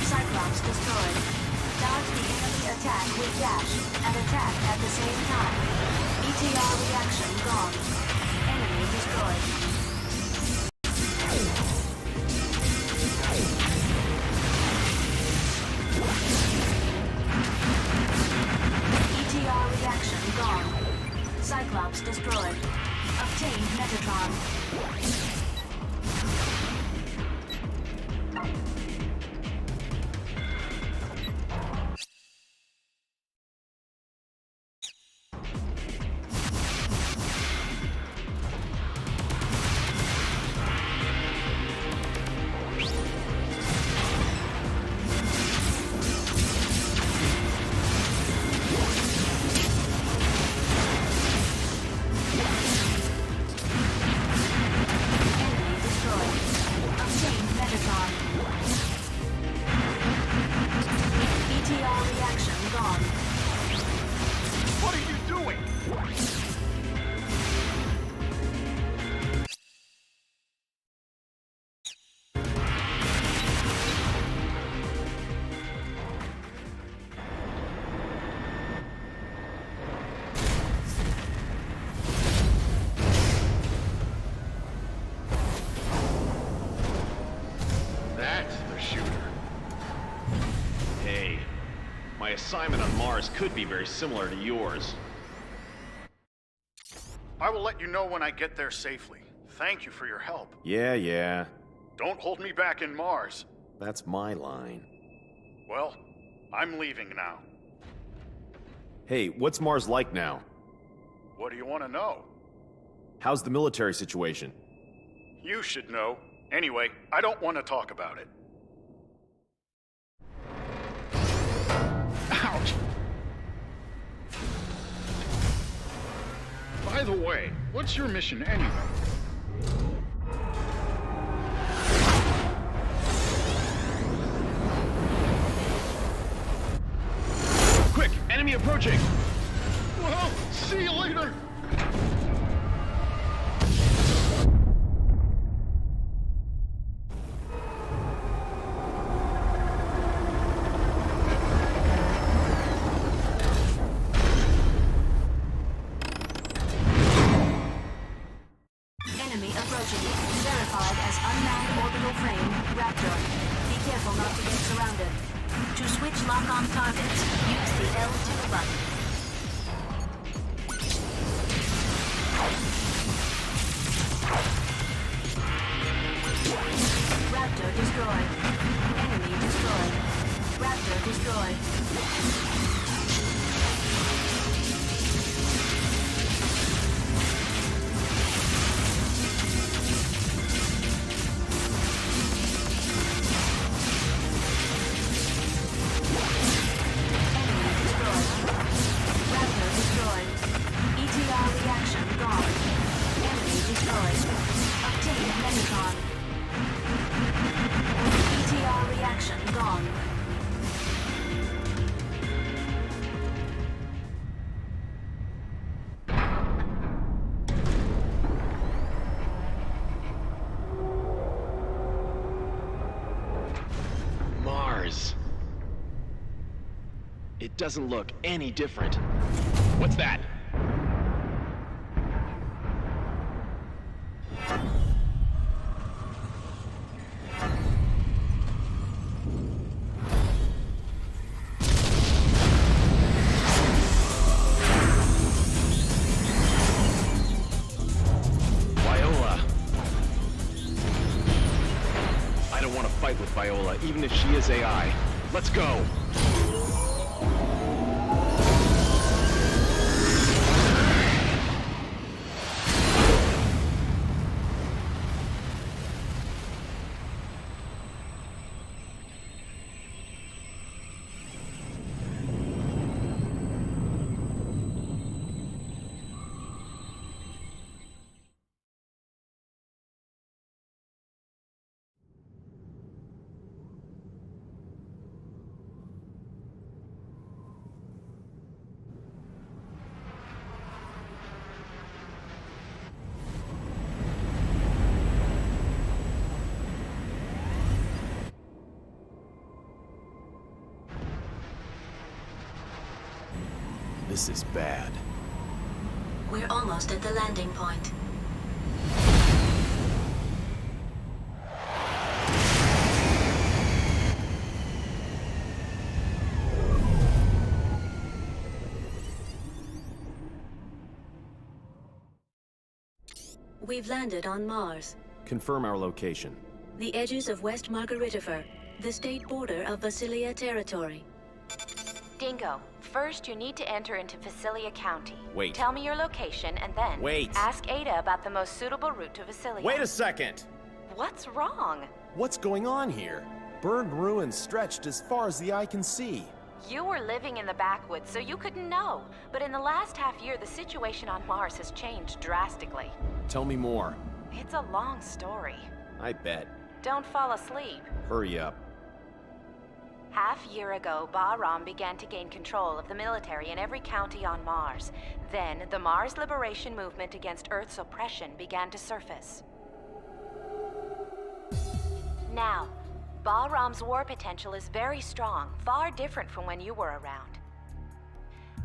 Cyclops destroyed. Dodge the enemy attack with dash and attack at the same time. ETR reaction gone. Enemy destroyed. assignment on Mars could be very similar to yours. I will let you know when I get there safely. Thank you for your help. Yeah. Don't hold me back in Mars. That's my line. Well, I'm leaving now. Hey, what's Mars like now? What do you want to know? How's the military situation? You should know. Anyway, I don't want to talk about it. Ouch! By the way, what's your mission anyway? Quick! Enemy approaching! Well, see you later! Enemy approaching. Verified as unmanned orbital frame, Raptor. Be careful not to get surrounded. To switch lock-on targets, use the L2 button. Raptor destroyed. Enemy destroyed. Raptor destroyed. Mars. It doesn't look any different. What's that? With Viola, even if she is AI. Let's go! This is bad. We're almost at the landing point. We've landed on Mars. Confirm our location. The edges of West Margaritifer, the state border of Vasilia territory. Dingo, first you need to enter into Vasilia County. Wait. Tell me your location and then ask Ada about the most suitable route to Vasilia. Wait a second! What's wrong? What's going on here? Burned ruins stretched as far as the eye can see. You were living in the backwoods, so you couldn't know. But in the last half year, the situation on Mars has changed drastically. Tell me more. It's a long story. I bet. Don't fall asleep. Hurry up. Half year ago, Bahram began to gain control of the military in every county on Mars. Then, the Mars Liberation Movement against Earth's oppression began to surface. Now, Bahram's war potential is very strong, far different from when you were around.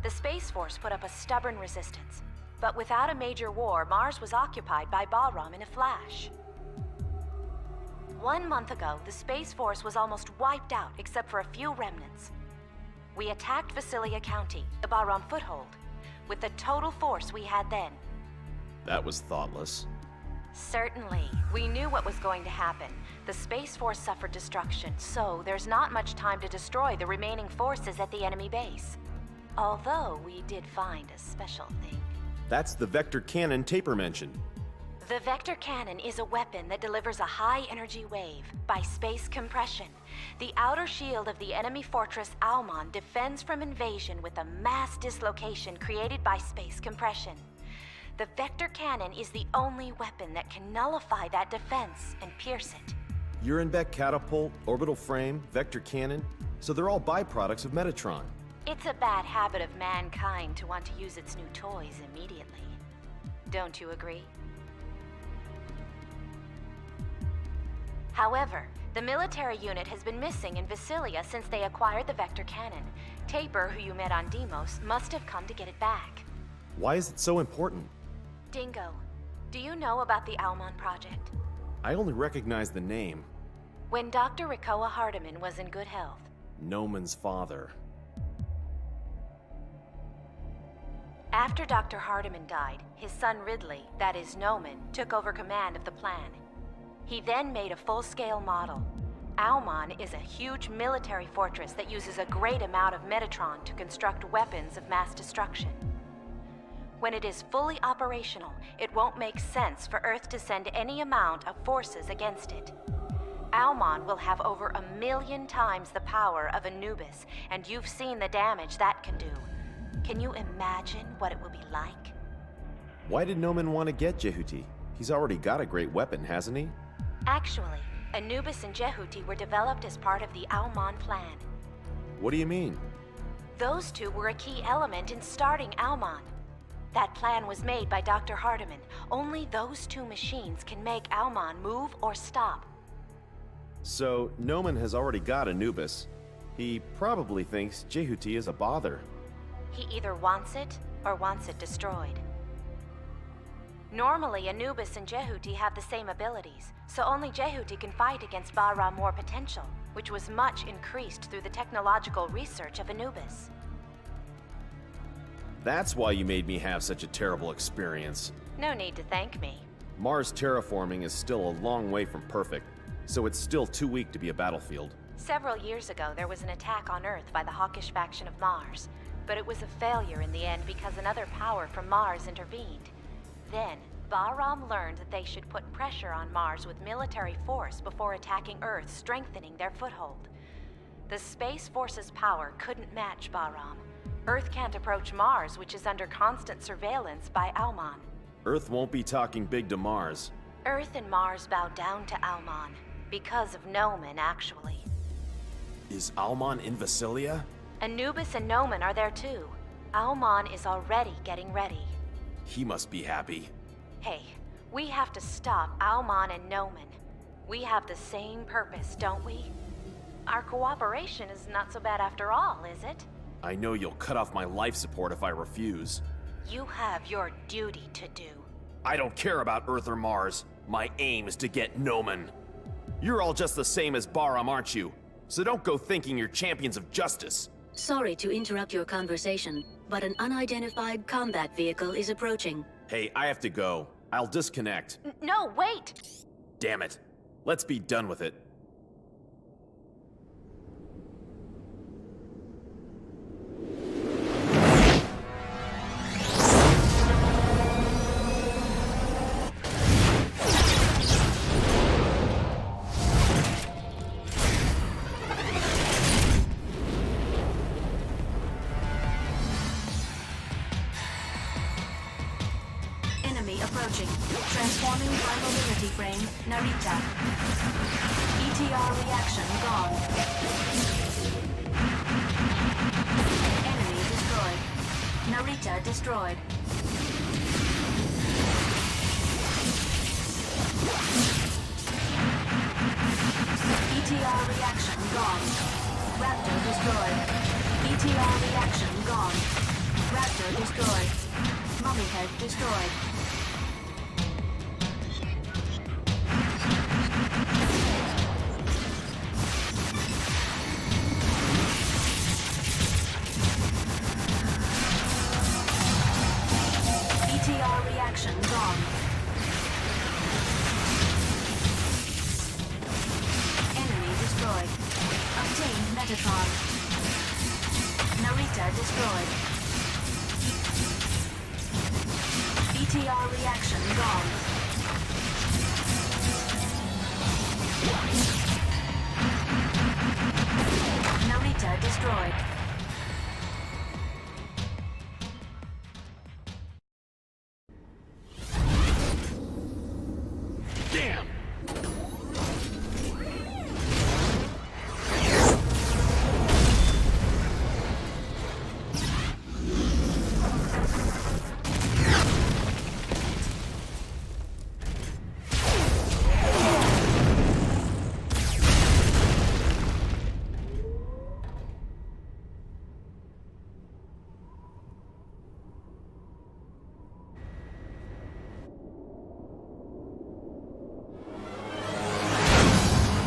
The Space Force put up a stubborn resistance, but without a major war, Mars was occupied by Bahram in a flash. 1 month ago, the Space Force was almost wiped out except for a few remnants. We attacked Visalia County, the Bahram foothold, with the total force we had then. That was thoughtless. Certainly. We knew what was going to happen. The Space Force suffered destruction, so there's not much time to destroy the remaining forces at the enemy base. Although we did find a special thing. That's the vector cannon Taper mentioned. The vector cannon is a weapon that delivers a high-energy wave by space compression. The outer shield of the enemy fortress Almon defends from invasion with a mass dislocation created by space compression. The vector cannon is the only weapon that can nullify that defense and pierce it. Urenbeck catapult, orbital frame, vector cannon, so they're all byproducts of Metatron. It's a bad habit of mankind to want to use its new toys immediately. Don't you agree? However, the military unit has been missing in Visalia since they acquired the vector cannon. Taper, who you met on Deimos, must have come to get it back. Why is it so important? Dingo, do you know about the Almon project? I only recognize the name. When Dr. Rikoa Hardiman was in good health. Noman's father. After Dr. Hardiman died, his son Ridley, that is Noman, took over command of the plan. He then made a full-scale model. Almon is a huge military fortress that uses a great amount of Metatron to construct weapons of mass destruction. When it is fully operational, it won't make sense for Earth to send any amount of forces against it. Almon will have over 1 million times the power of Anubis, and you've seen the damage that can do. Can you imagine what it will be like? Why did Noman want to get Jehuti? He's already got a great weapon, hasn't he? Actually, Anubis and Jehuti were developed as part of the Almon plan. What do you mean? Those two were a key element in starting Almon. That plan was made by Dr. Hardiman. Only those two machines can make Almon move or stop. So, Noman has already got Anubis. He probably thinks Jehuti is a bother. He either wants it or wants it destroyed. Normally, Anubis and Jehuti have the same abilities, so only Jehuti can fight against Bahram War potential, which was much increased through the technological research of Anubis. That's why you made me have such a terrible experience. No need to thank me. Mars terraforming is still a long way from perfect, so it's still too weak to be a battlefield. Several years ago, there was an attack on Earth by the hawkish faction of Mars, but it was a failure in the end because another power from Mars intervened. Then, Bahram learned that they should put pressure on Mars with military force before attacking Earth, strengthening their foothold. The Space Force's power couldn't match Bahram. Earth can't approach Mars, which is under constant surveillance by Almon. Earth won't be talking big to Mars. Earth and Mars bow down to Almon, because of Noman, actually. Is Almon in Visalia? Anubis and Noman are there too. Almon is already getting ready. He must be happy. Hey, we have to stop Almon and Noman. We have the same purpose, don't we? Our cooperation is not so bad after all, is it? I know you'll cut off my life support if I refuse. You have your duty to do. I don't care about Earth or Mars. My aim is to get Noman. You're all just the same as Bahram, aren't you? So don't go thinking you're champions of justice. Sorry to interrupt your conversation, but an unidentified combat vehicle is approaching. Hey, I have to go. I'll disconnect. No, wait! Damn it. Let's be done with it. Approaching. Transforming by mobility frame, Narita. ETR reaction gone. Enemy destroyed. Narita destroyed. ETR reaction gone. Raptor destroyed. ETR reaction gone. Raptor destroyed. Mummy head destroyed. Metatron. Narita destroyed. BTR reaction gone. Narita destroyed. Damn!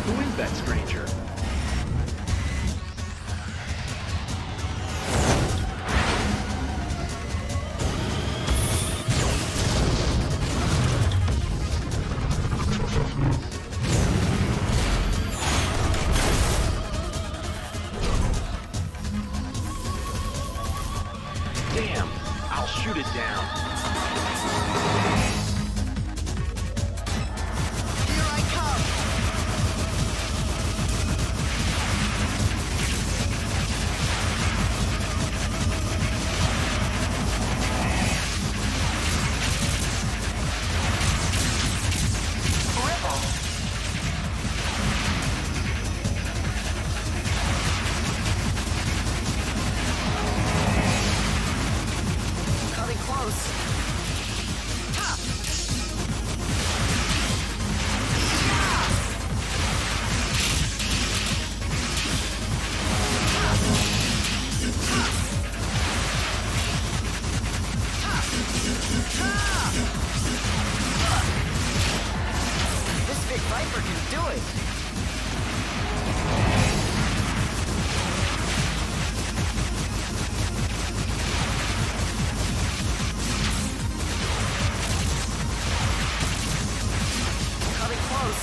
Who is that stranger? Damn! I'll shoot it down. Here I come! Coming close. This big Viper can do it! Coming close.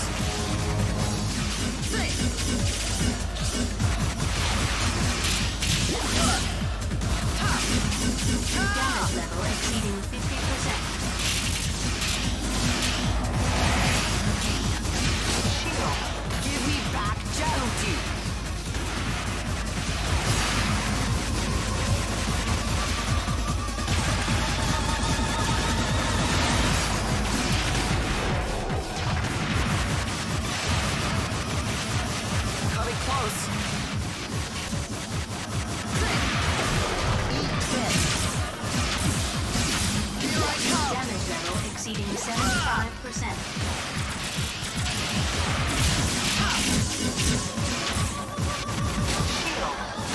Damage level exceeding 50%. Shield, give me back Jehuti! Coming close. Damage level exceeding 75%.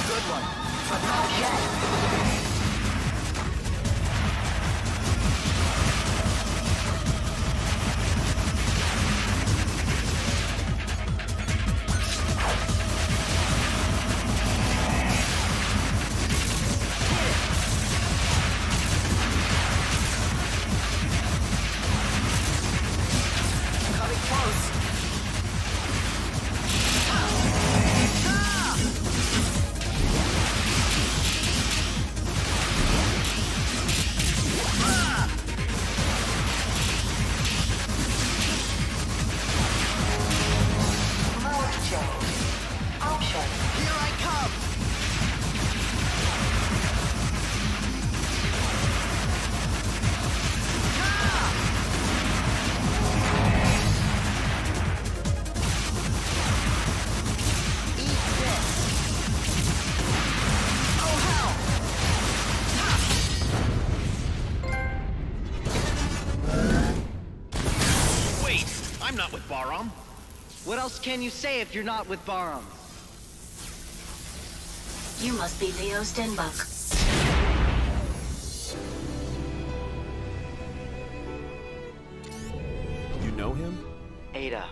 Good one, but not yet. Coming close. Mode change. Option. Here I come! Eat this! Oh hell! Wait, I'm not with Baram. What else can you say if you're not with Baram? You must be Leo Stenbuck. You know him? Ada.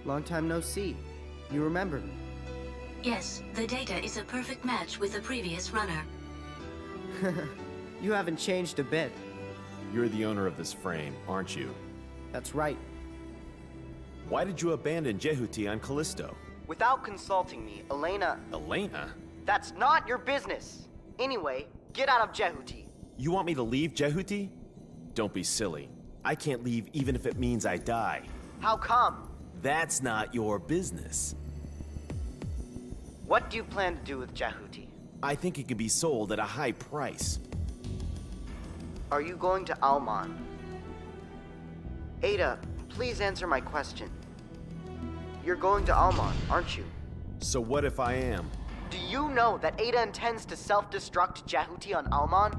Long time no see. You remember me? Yes, the data is a perfect match with the previous runner. You haven't changed a bit. You're the owner of this frame, aren't you? That's right. Why did you abandon Jehuti on Callisto? Without consulting me, Elena... Elena? That's not your business! Anyway, get out of Jehuti. You want me to leave Jehuti? Don't be silly. I can't leave even if it means I die. How come? That's not your business. What do you plan to do with Jehuti? I think it can be sold at a high price. Are you going to Alman? Ada, please answer my question. You're going to Alman, aren't you? So what if I am? Do you know that Ada intends to self-destruct Jehuti on Alman?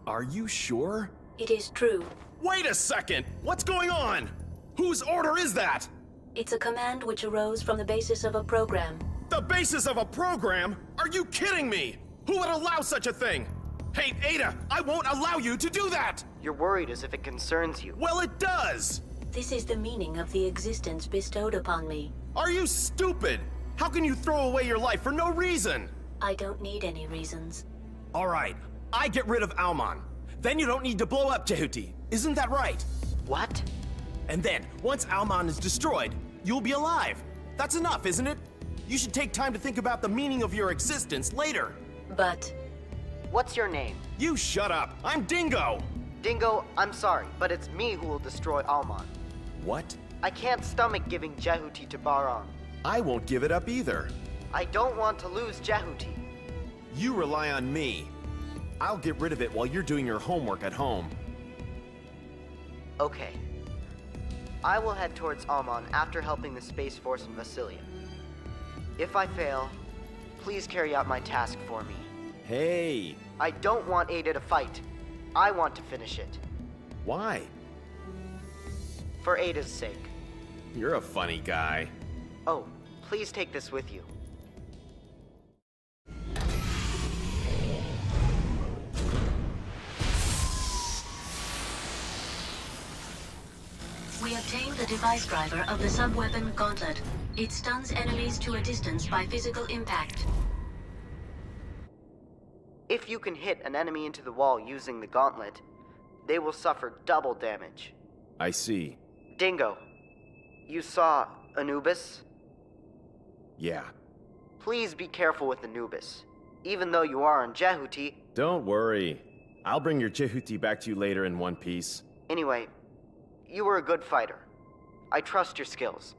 Are you sure? It is true. Wait a second! What's going on? Whose order is that? It's a command which arose from the basis of a program. The basis of a program? Are you kidding me? Who would allow such a thing? Hey, Ada, I won't allow you to do that! You're worried as if it concerns you. Well, it does! This is the meaning of the existence bestowed upon me. Are you stupid? How can you throw away your life for no reason? I don't need any reasons. All right, I get rid of Alman. Then you don't need to blow up Jehuti. Isn't that right? What? And then, once Alman is destroyed, you'll be alive. That's enough, isn't it? You should take time to think about the meaning of your existence later. But... What's your name? You shut up. I'm Dingo. Dingo, I'm sorry, but it's me who will destroy Alman. What? I can't stomach giving Jehuti to Bahram. I won't give it up either. I don't want to lose Jehuti. You rely on me. I'll get rid of it while you're doing your homework at home. Okay. I will head towards Alman after helping the Space Force in Vasilia. If I fail, please carry out my task for me. Hey! I don't want Ada to fight. I want to finish it. Why? For Ada's sake. You're a funny guy. Oh, please take this with you. We obtained the device driver of the sub-weapon Gauntlet. It stuns enemies to a distance by physical impact. If you can hit an enemy into the wall using the Gauntlet, they will suffer double damage. I see. Dingo, you saw Anubis? Yeah. Please be careful with Anubis. Even though you are on Jehuti... Don't worry. I'll bring your Jehuti back to you later in one piece. Anyway, you were a good fighter. I trust your skills.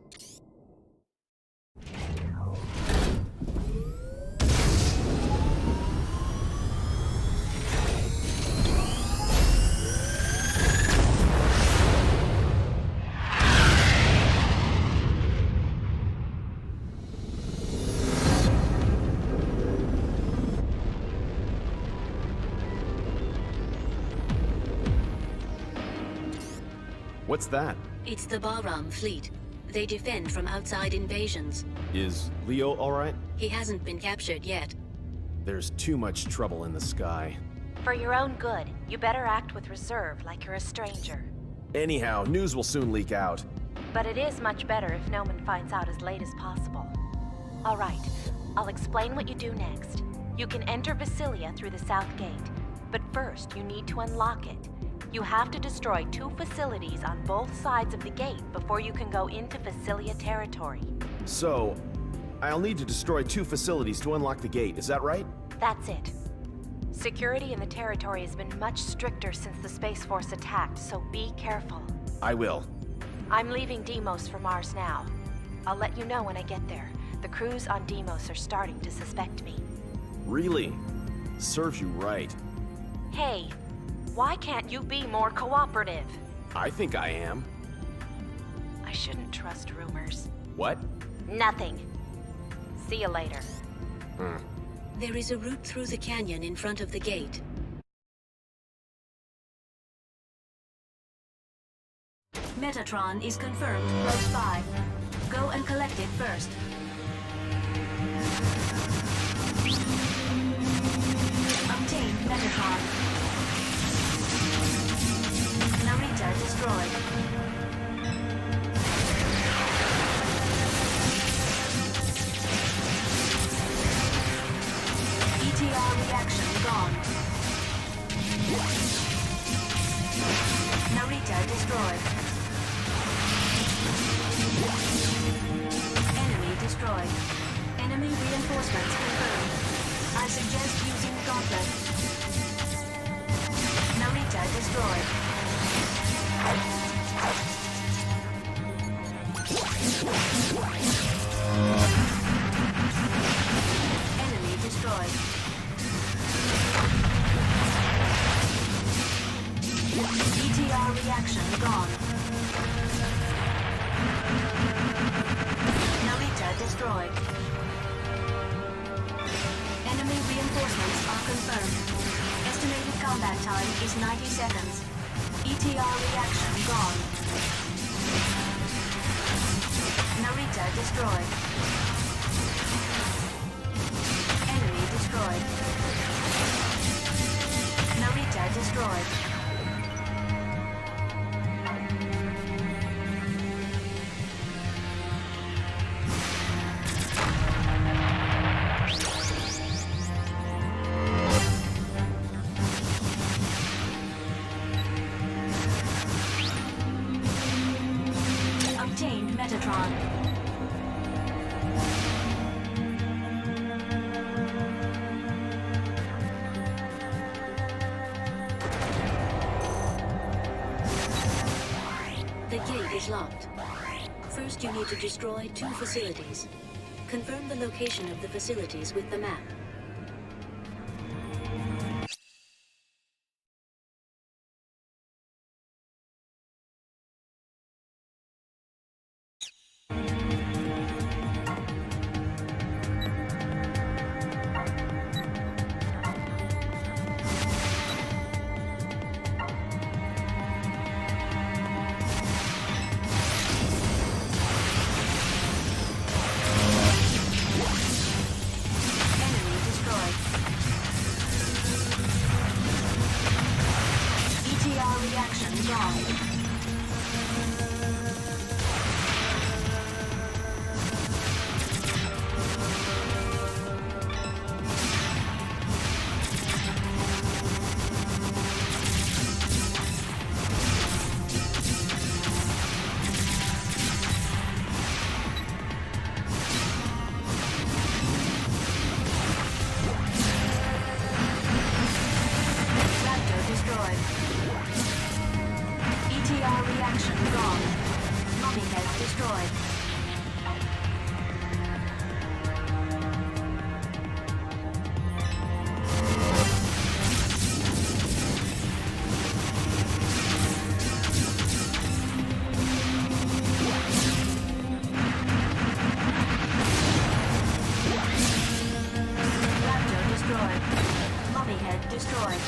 What's that? It's the Bahram fleet. They defend from outside invasions. Is Leo all right? He hasn't been captured yet. There's too much trouble in the sky. For your own good, you better act with reserve like you're a stranger. Anyhow, news will soon leak out. But it is much better if Noman finds out as late as possible. All right, I'll explain what you do next. You can enter Vasilia through the south gate, but first you need to unlock it. You have to destroy 2 facilities on both sides of the gate before you can go into Vasilia territory. So, I'll need to destroy 2 facilities to unlock the gate, is that right? That's it. Security in the territory has been much stricter since the Space Force attacked, so be careful. I will. I'm leaving Deimos for Mars now. I'll let you know when I get there. The crews on Deimos are starting to suspect me. Really? Serves you right. Hey, why can't you be more cooperative? I think I am. I shouldn't trust rumors. What? Nothing. See you later. There is a route through the canyon in front of the gate. Metatron is confirmed close by. Go and collect it first. Obtain Metatron. Narita destroyed. ETR reaction gone. Narita destroyed. Enemy Enemy reinforcements confirmed. I suggest using the gauntlet. Narita destroyed. Enemy destroyed. ETR reaction gone. Narita destroyed. Enemy reinforcements are confirmed. Estimated combat time is 90 seconds. ETR reaction gone. Narita destroyed. Enemy destroyed. Narita destroyed. Obtained Metatron. The gate is locked. First, you need to destroy 2 facilities. Confirm the location of the facilities with the map. Enemy destroyed. ETR reaction gone. Raptor destroyed. ETR reaction gone. Mummy head destroyed. Raptor destroyed. Mummy head destroyed.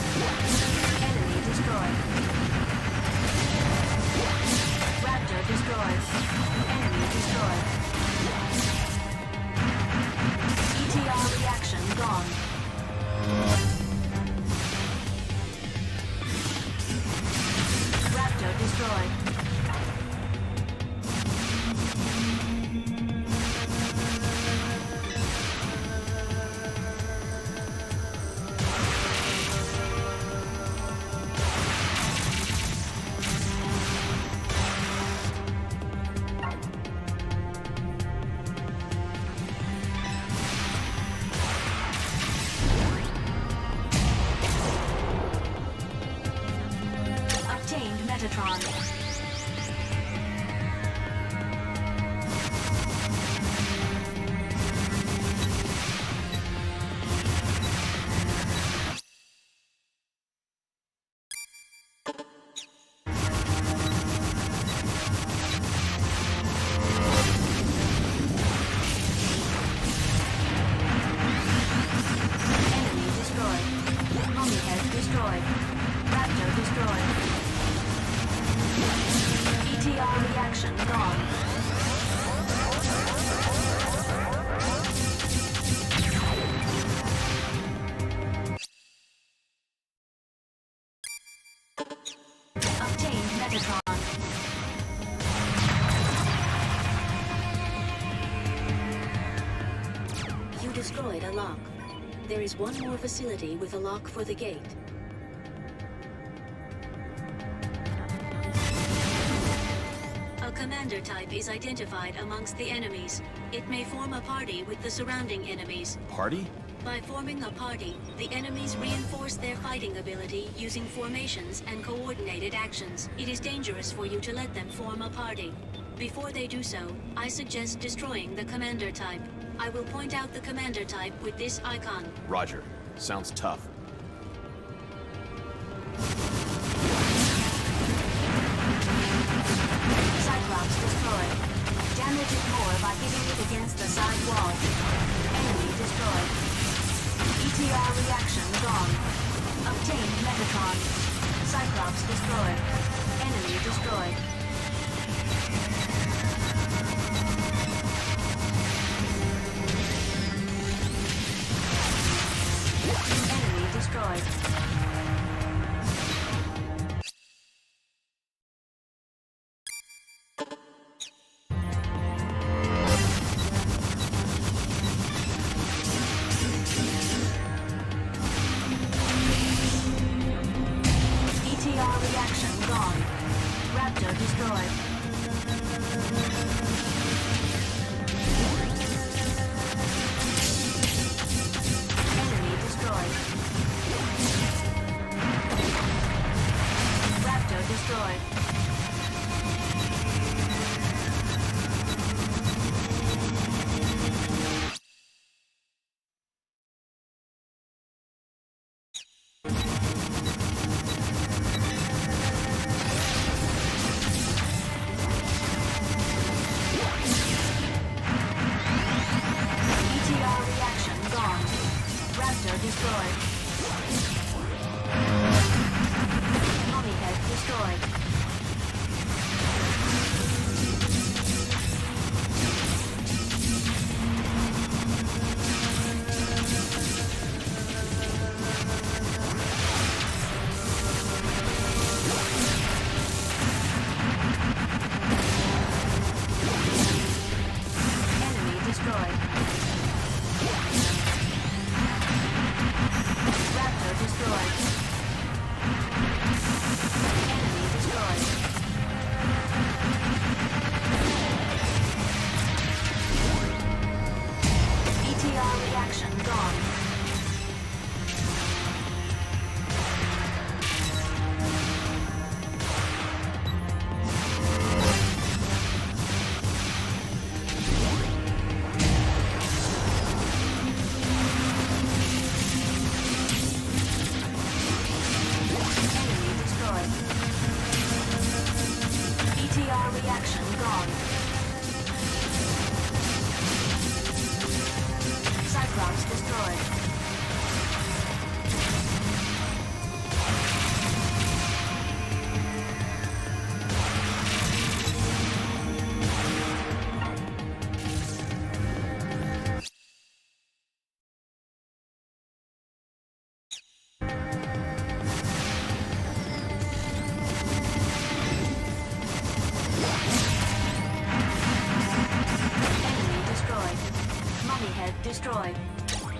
Enemy destroyed. Raptor destroyed. Enemy destroyed. ETR reaction gone. Raptor destroyed. Obtained Metatron. Enemy destroyed. Mummy head destroyed. Raptor destroyed. Metatron. You destroyed a lock. There is one more facility with a lock for the gate. A commander type is identified amongst the enemies. It may form a party with the surrounding enemies. Party? By forming a party, the enemies reinforce their fighting ability using formations and coordinated actions. It is dangerous for you to let them form a party. Before they do so, I suggest destroying the commander type. I will point out the commander type with this icon. Roger. Sounds tough. Cyclops destroyed. Damage it more by hitting it against the side wall. Enemy destroyed. ETR reaction gone. Obtained Metatron. Cyclops destroyed. Enemy destroyed. Enemy destroyed. ETR reaction gone. Raptor destroyed. Enemy destroyed. Raptor destroyed. ETR reaction gone. Raptor destroyed. Mummy head destroyed. Enemy destroyed. Raptor destroyed. Enemy destroyed. ETR reaction gone. Enemy destroyed. ETR reaction gone. Cyclops destroyed. Enemy destroyed. Mummy head destroyed.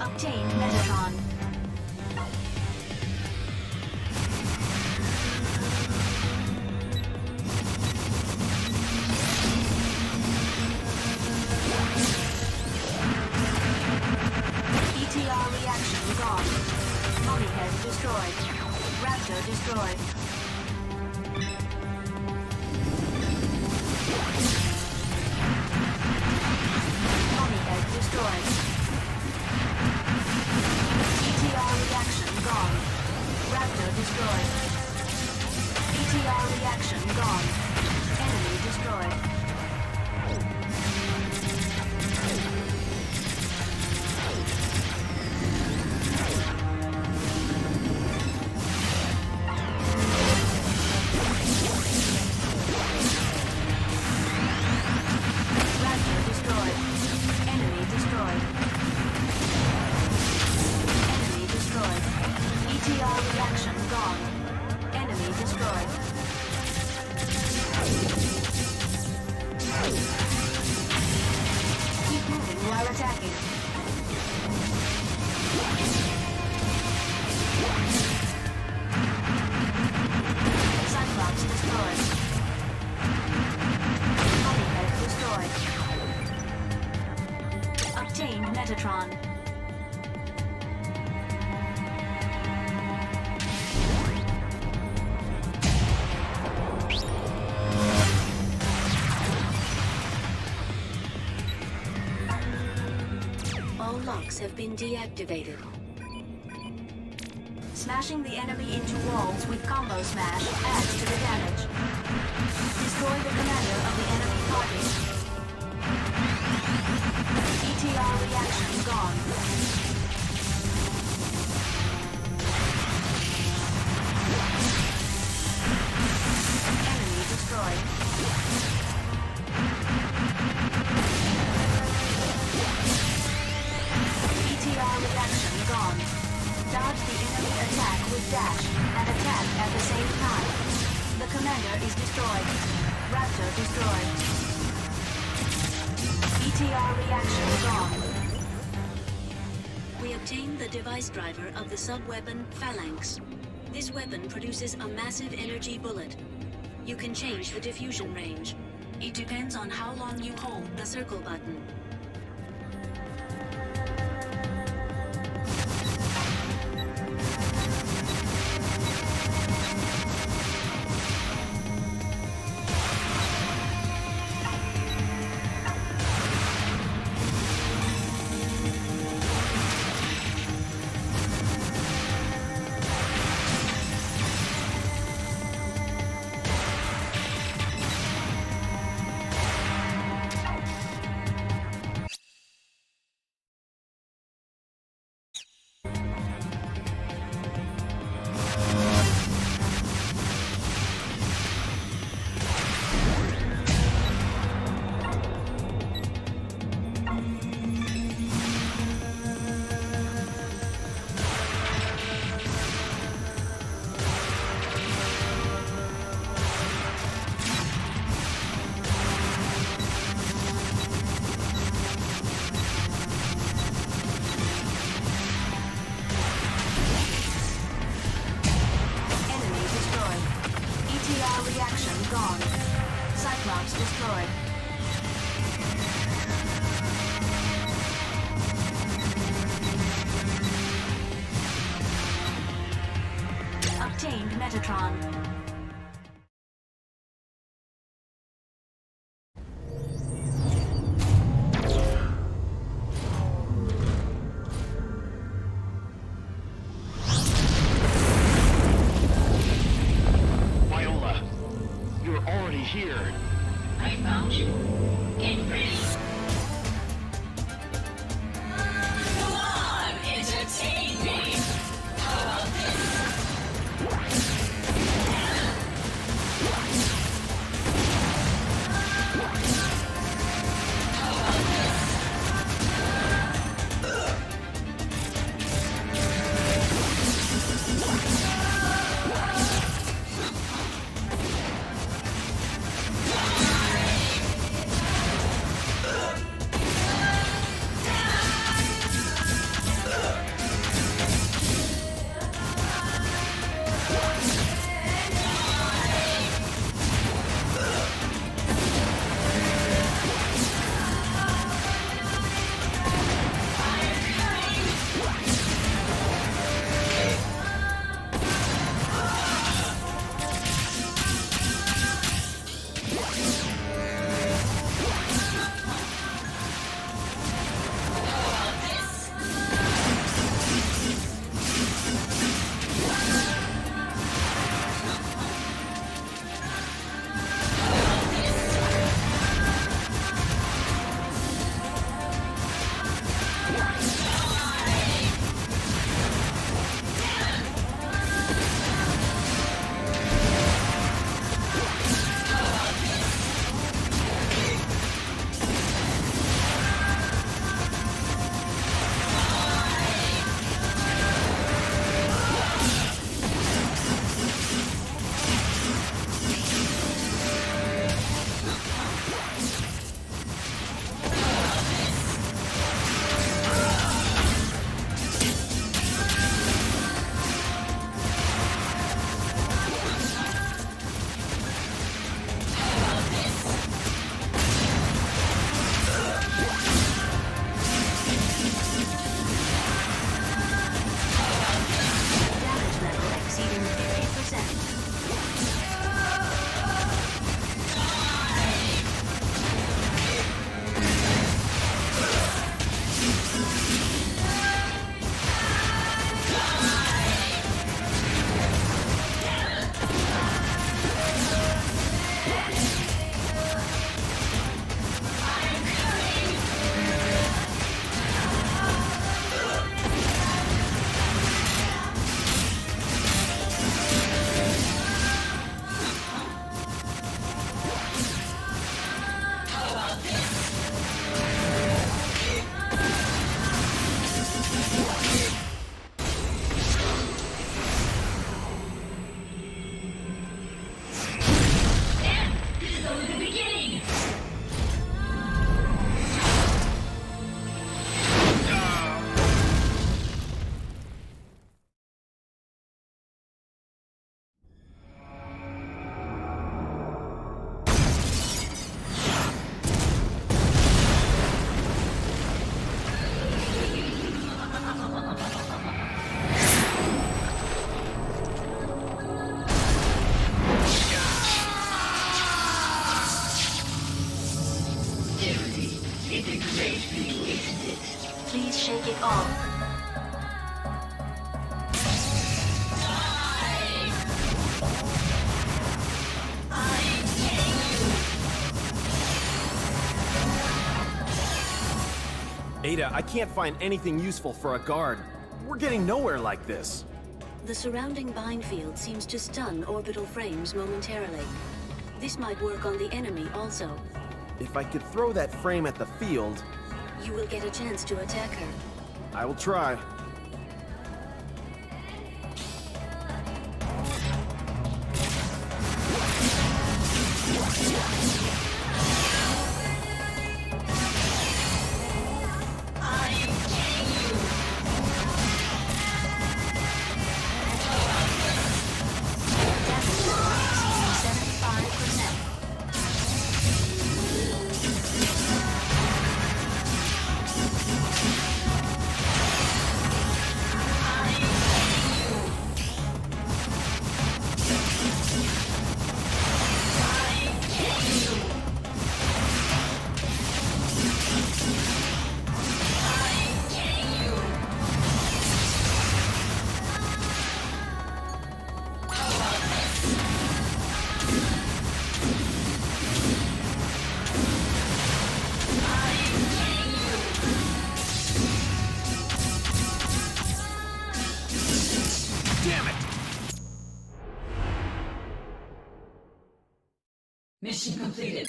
Obtained Metatron. ETR reaction gone. Mummy head destroyed. Raptor destroyed. Mummy head destroyed. ETR reaction gone. Raptor destroyed. ETR reaction gone. Enemy destroyed. Raptor destroyed. Enemy destroyed. Enemy destroyed. ETR reaction gone. Enemy destroyed. while attacking. Cyclops destroyed. Polyhead destroyed. Obtained Metatron. All locks have been deactivated. Smashing the enemy into walls with combo smash adds to the damage. Destroy the commander of the enemy party. ETR reaction gone. Enemy destroyed. ETR reaction gone. Dodge the enemy attack with dash and attack at the same time. The commander is destroyed. Raptor destroyed. ETR reaction gone. We obtained the device driver of the sub-weapon Phalanx. This weapon produces a massive energy bullet. You can change the diffusion range. It depends on how long you hold the circle button. Reaction gone. Cyclops destroyed. Obtained Metatron. Here. I found you. Get ready. Come on, entertain me. How about this? Please shake it off. Ada, I can't find anything useful for a guard. We're getting nowhere like this. The surrounding bind field seems to stun orbital frames momentarily. This might work on the enemy also. If I could throw that frame at the field... You will get a chance to attack her. I will try. Mission completed.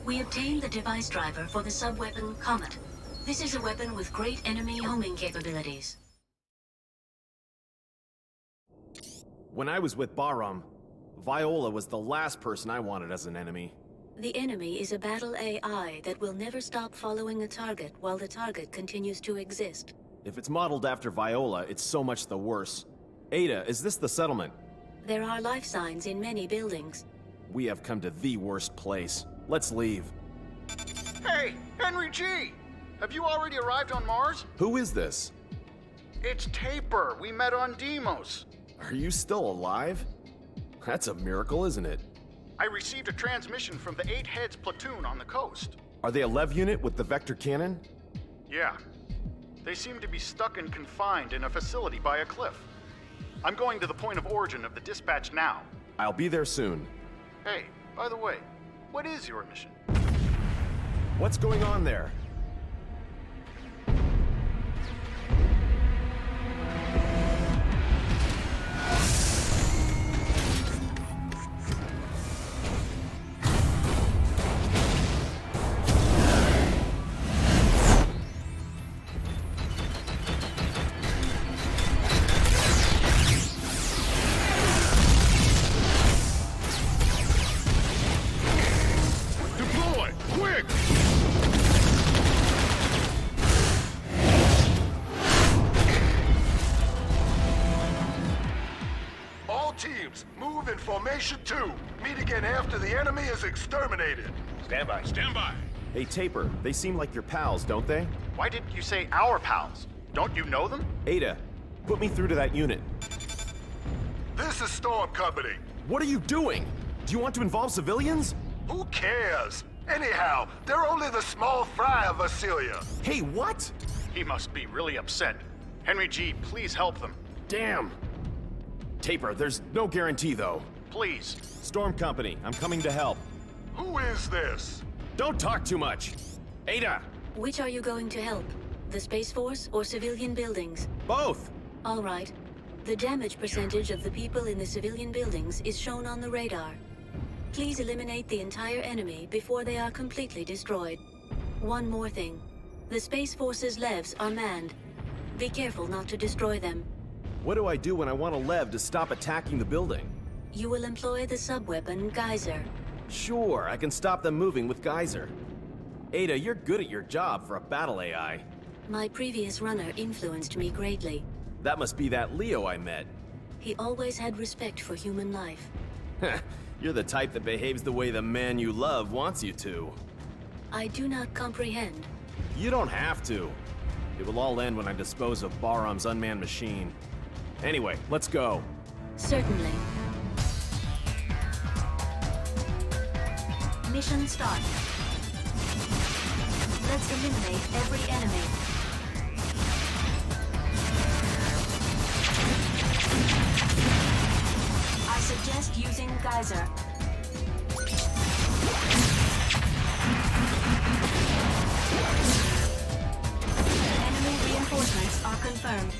We obtained the device driver for the sub-weapon Comet. This is a weapon with great enemy homing capabilities. When I was with Bahram, Viola was the last person I wanted as an enemy. The enemy is a battle AI that will never stop following a target while the target continues to exist. If it's modeled after Viola, it's so much the worse. Ada, is this the settlement? There are life signs in many buildings. We have come to the worst place. Let's leave. Hey, Henry G! Have you already arrived on Mars? Who is this? It's Taper. We met on Deimos. Are you still alive? That's a miracle, isn't it? I received a transmission from the 8 Heads platoon on the coast. Are they a Lev unit with the vector cannon? Yeah. They seem to be stuck and confined in a facility by a cliff. I'm going to the point of origin of the dispatch now. I'll be there soon. Hey, by the way, what is your mission? What's going on there? Formation 2. Meet again after the enemy is exterminated. Stand by. Stand by. Hey, Taper, they seem like your pals, don't they? Why didn't you say our pals? Don't you know them? Ada, put me through to that unit. This is Storm Company. What are you doing? Do you want to involve civilians? Who cares? Anyhow, they're only the small fry of Vasilia. Hey, what? He must be really upset. Henry G, please help them. Damn. Taper, there's no guarantee, though. Please. Storm Company, I'm coming to help. Who is this? Don't talk too much. Ada! Which are you going to help? The Space Force or civilian buildings? Both! All right. The damage percentage of the people in the civilian buildings is shown on the radar. Please eliminate the entire enemy before they are completely destroyed. One more thing. The Space Force's levs are manned. Be careful not to destroy them. What do I do when I want a lev to stop attacking the building? You will employ the sub-weapon Geyser. Sure, I can stop them moving with Geyser. Ada, you're good at your job for a battle AI. My previous runner influenced me greatly. That must be that Leo I met. He always had respect for human life. You're the type that behaves the way the man you love wants you to. I do not comprehend. You don't have to. It will all end when I dispose of Bahram's unmanned machine. Anyway, let's go. Certainly. Mission start. Let's eliminate every enemy. I suggest using Geyser. Enemy reinforcements are confirmed.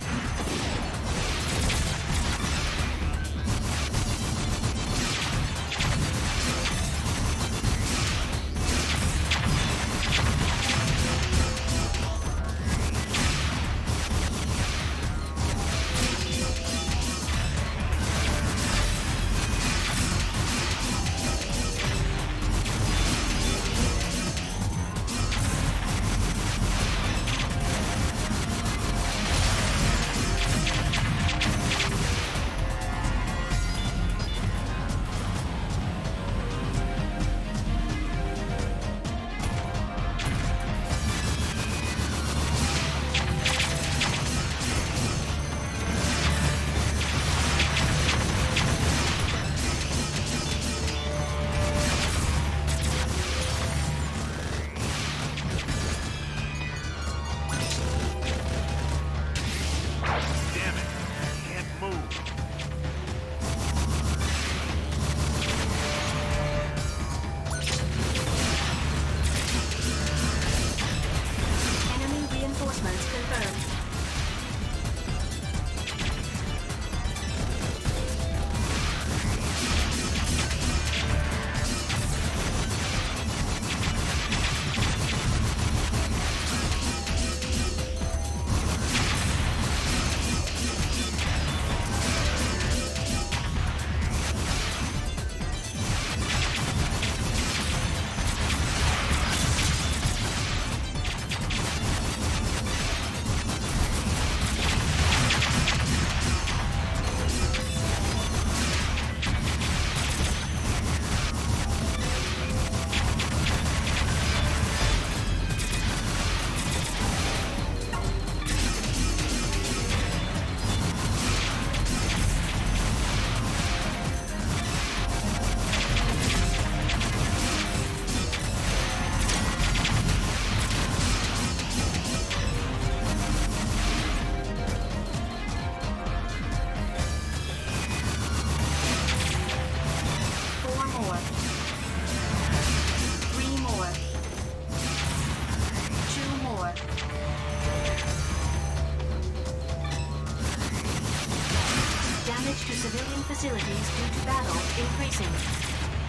Damage to civilian facilities due to battle increasing.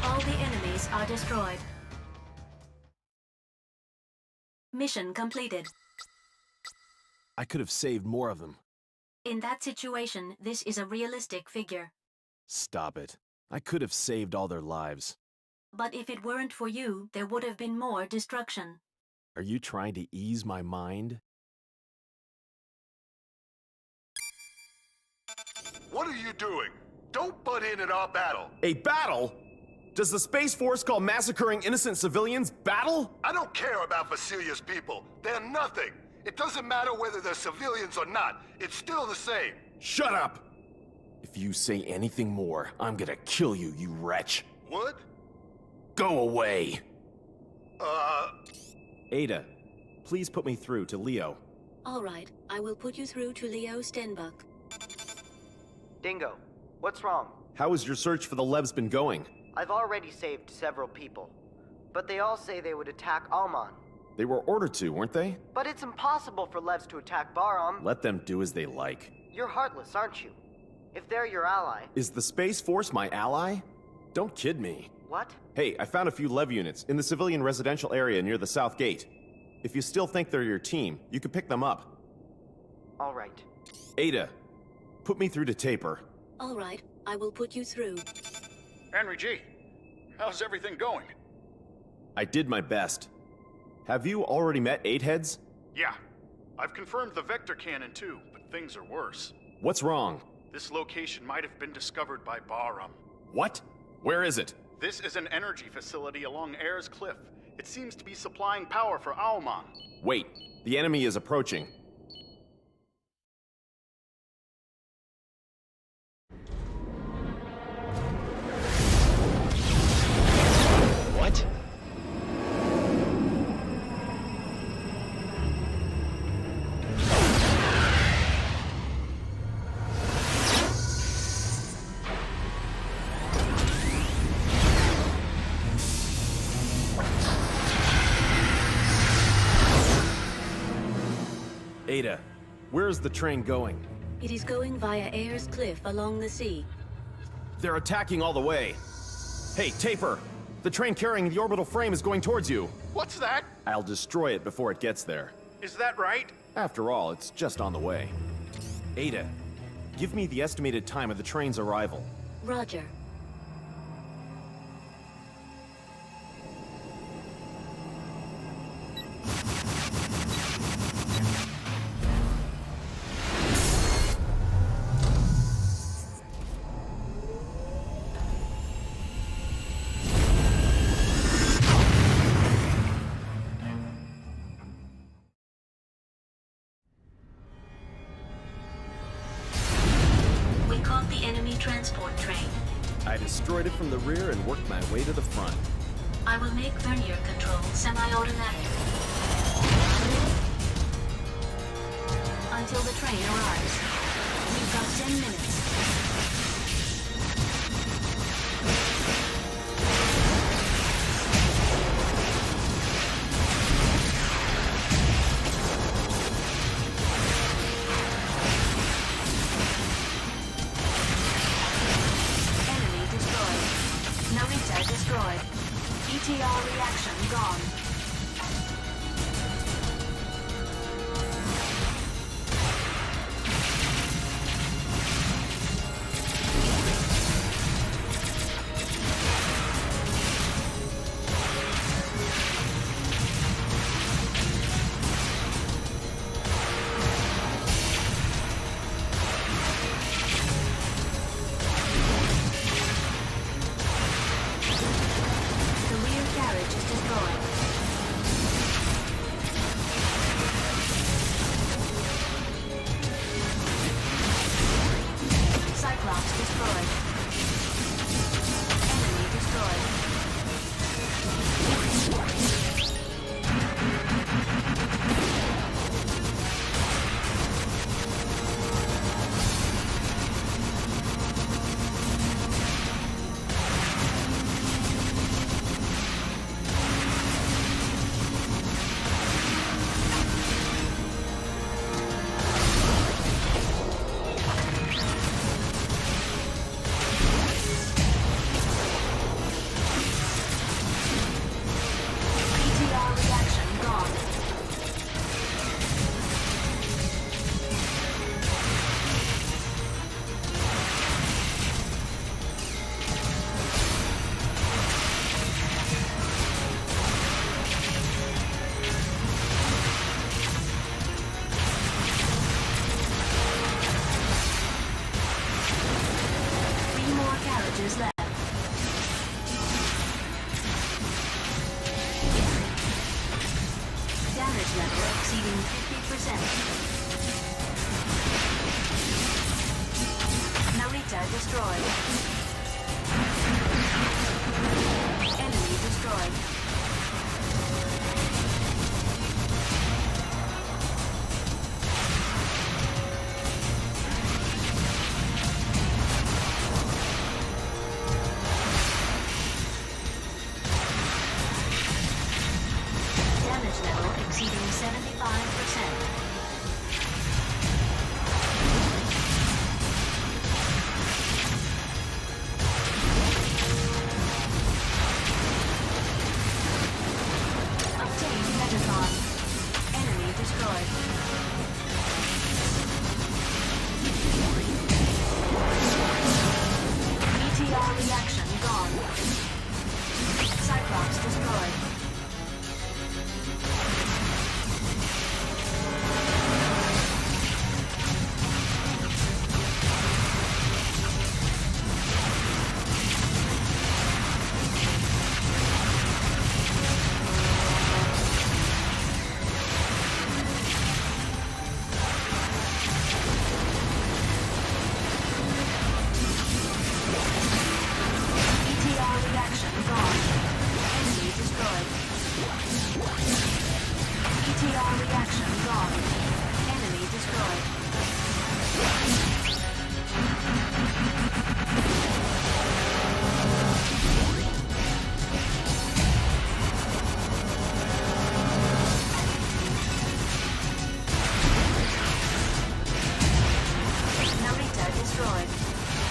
All the enemies are destroyed. Mission completed. I could have saved more of them. In that situation, this is a realistic figure. Stop it. I could have saved all their lives. But if it weren't for you, there would have been more destruction. Are you trying to ease my mind? What are you doing? Don't butt in at our battle. A battle? Does the Space Force call massacring innocent civilians battle? I don't care about Vasilia's people. They're nothing. It doesn't matter whether they're civilians or not. It's still the same. Shut up! If you say anything more, I'm gonna kill you, you wretch. What? Go away! Uh... Ada, please put me through to Leo. All right, I will put you through to Leo Stenbuck. Dingo, what's wrong? How has your search for the Levs been going? I've already saved several people, but they all say they would attack Alman. They were ordered to, weren't they? But it's impossible for Levs to attack Baram. Let them do as they like. You're heartless, aren't you? If they're your ally... Is the Space Force my ally? Don't kid me. What? Hey, I found a few Lev units in the civilian residential area near the South Gate. If you still think they're your team, you can pick them up. All right. Ada, put me through to Taper. All right, I will put you through. Henry G., how's everything going? I did my best. Have you already met Eight Heads? Yeah. I've confirmed the vector cannon too, but things are worse. What's wrong? This location might have been discovered by Baram. What? Where is it? This is an energy facility along Ayers Cliff. It seems to be supplying power for Alman. Wait, the enemy is approaching. What? Ada, where is the train going? It is going via Ayers Cliff along the sea. They're attacking all the way. Hey, Taper! The train carrying the orbital frame is going towards you. What's that? I'll destroy it before it gets there. Is that right? After all, it's just on the way. Ada, give me the estimated time of the train's arrival. Roger. Transport train. I destroyed it from the rear and worked my way to the front. I will make vernier control semi-automatic. Until the train arrives. We've got 10 minutes. Destroyed. ETR reaction gone. Narita destroyed. Enemy destroyed. destroyed. Damage level exceeding 75%. Enemy destroyed. ETR reaction gone. Cyclops destroyed.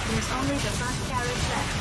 There's only the front carriage left.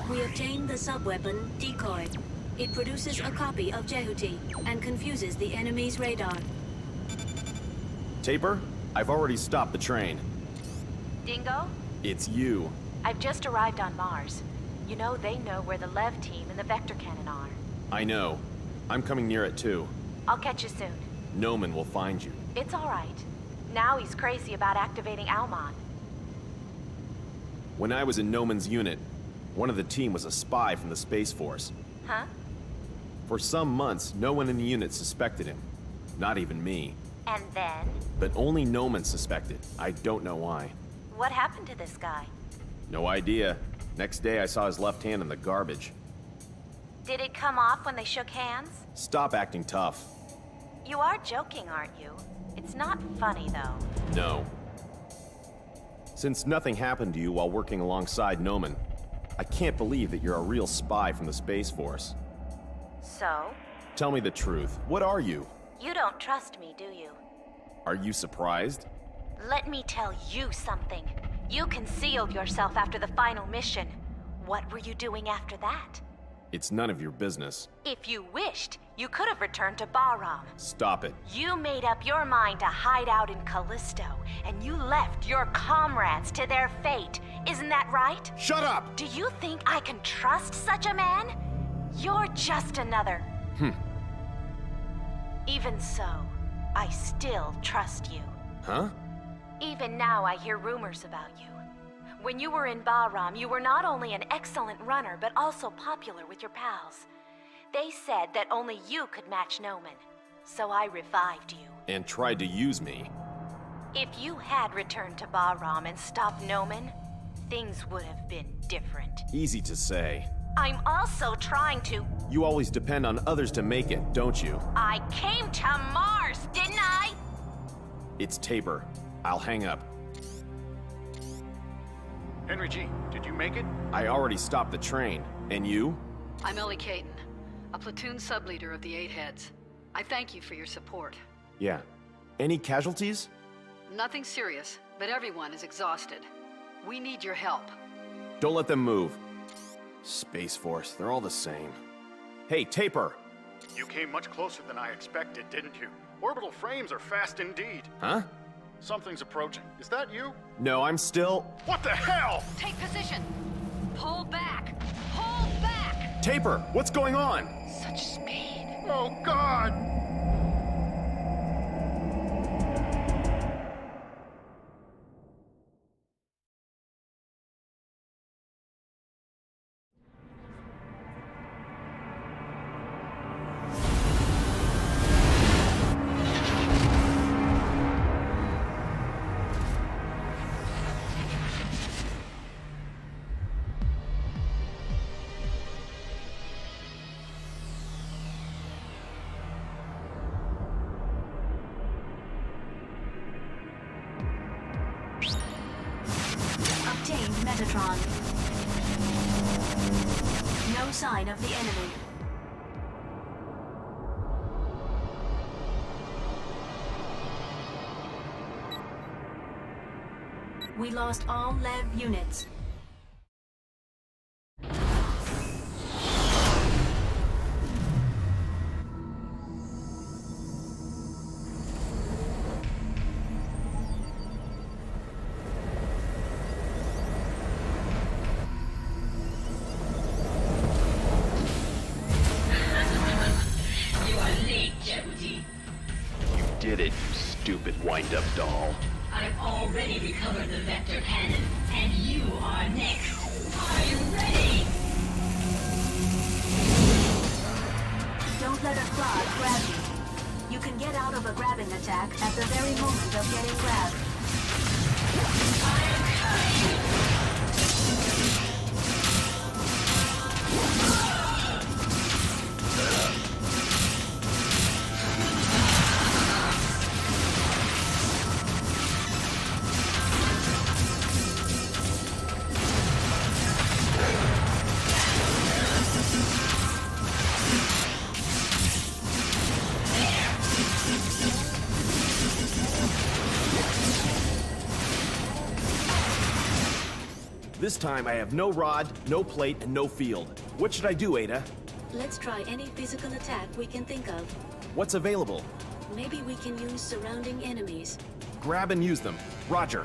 We obtained the sub-weapon, Decoy. It produces a copy of Jehuti and confuses the enemy's radar. Taper, I've already stopped the train. Dingo? It's you. I've just arrived on Mars. You know they know where the Lev team and the Vector Cannon are. I know. I'm coming near it too. I'll catch you soon. Noman will find you. It's all right. Now he's crazy about activating Almon. When I was in Noman's unit, one of the team was a spy from the Space Force. Huh? For some months, no one in the unit suspected him. Not even me. And then? But only Noman suspected. I don't know why. What happened to this guy? No idea. Next day I saw his left hand in the garbage. Did it come off when they shook hands? Stop acting tough. You are joking, aren't you? It's not funny, though. No. Since nothing happened to you while working alongside Noman, I can't believe that you're a real spy from the Space Force. So? Tell me the truth. What are you? You don't trust me, do you? Are you surprised? Let me tell you something. You concealed yourself after the final mission. What were you doing after that? It's none of your business. If you wished, you could have returned to Bahram. Stop it. You made up your mind to hide out in Callisto, and you left your comrades to their fate. Isn't that right? Shut up! Do you think I can trust such a man? You're just another. Even so, I still trust you. Huh? Even now I hear rumors about you. When you were in Bahram, you were not only an excellent runner, but also popular with your pals. They said that only you could match Noman, so I revived you. And tried to use me. If you had returned to Bahram and stopped Noman, things would have been different. Easy to say. I'm also trying to... You always depend on others to make it, don't you? I came to Mars, didn't I? It's Taper. I'll hang up. Henry G., did you make it? I already stopped the train. And you? I'm Ellie Caton, a platoon sub-leader of the Eight Heads. I thank you for your support. Yeah. Any casualties? Nothing serious, but everyone is exhausted. We need your help. Don't let them move. Space Force, they're all the same. Hey, Taper! You came much closer than I expected, didn't you? Orbital frames are fast indeed. Huh? Something's approaching. Is that you? No, I'm still... What the hell? Take position! Pull back! Pull back! Taper, what's going on? Such speed. Oh, God! Obtained Metatron. No sign of the enemy. We lost all Lev units. Did it, you stupid wind-up doll. I've already recovered the vector cannon, and you are next. Are you ready? Don't let a Claude grab you. You can get out of a grabbing attack at the very moment of getting grabbed. I am coming! This time I have no rod, no plate, and no field. What should I do, Ada? Let's try any physical attack we can think of. What's available? Maybe we can use surrounding enemies. Grab and use them. Roger.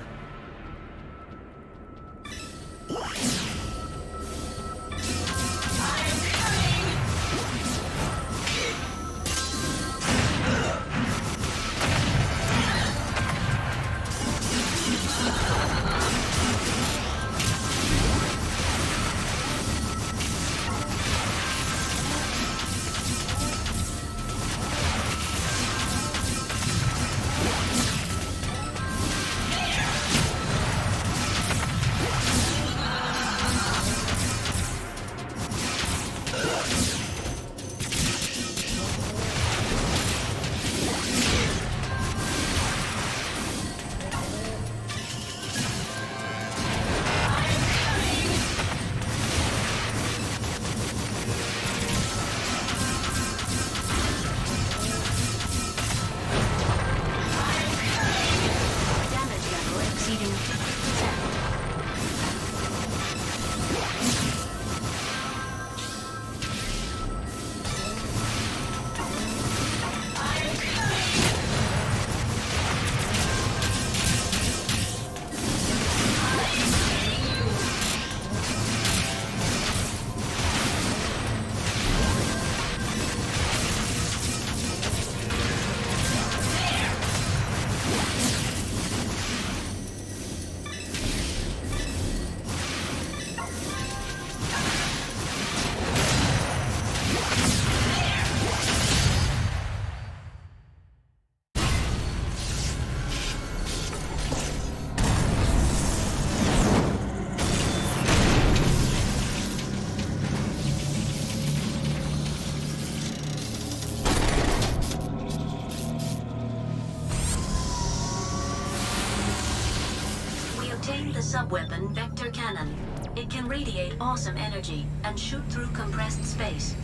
Obtain the sub-weapon Vector Cannon. It can radiate awesome energy and shoot through compressed space.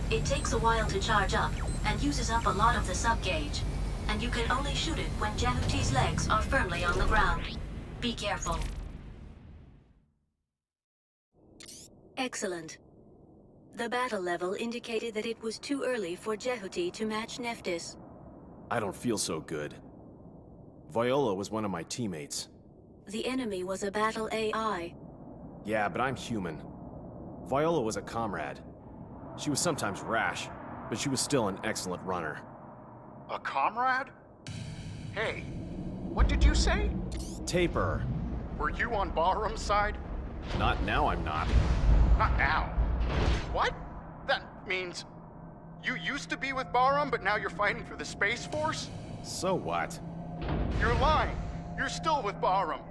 It takes a while to charge up and uses up a lot of the sub-gauge. And you can only shoot it when Jehuti's legs are firmly on the ground. Be careful. Excellent. The battle level indicated that it was too early for Jehuti to match Nephthys. I don't feel so good. Viola was one of my teammates. The enemy was a battle AI. Yeah, but I'm human. Viola was a comrade. She was sometimes rash, but she was still an excellent runner. A comrade? Hey, what did you say? Taper. Were you on Bahram's side? Not now, I'm not. Not now. What? That means you used to be with Bahram, but now you're fighting for the Space Force? So what? You're lying. You're still with Bahram.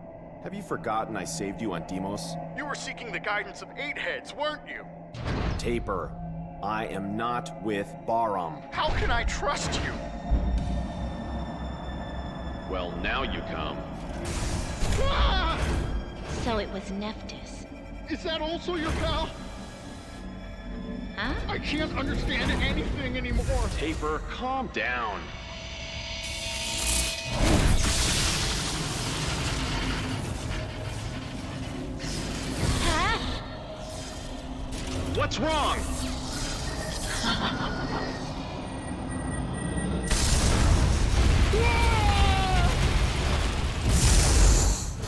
Have you forgotten I saved you on Deimos? You were seeking the guidance of 8 heads, weren't you? Taper, I am not with Bahram. How can I trust you? Well, now you come. Ah! So it was Nephthys. Is that also your pal? Huh? I can't understand anything anymore. Taper, calm down. Huh? What's wrong?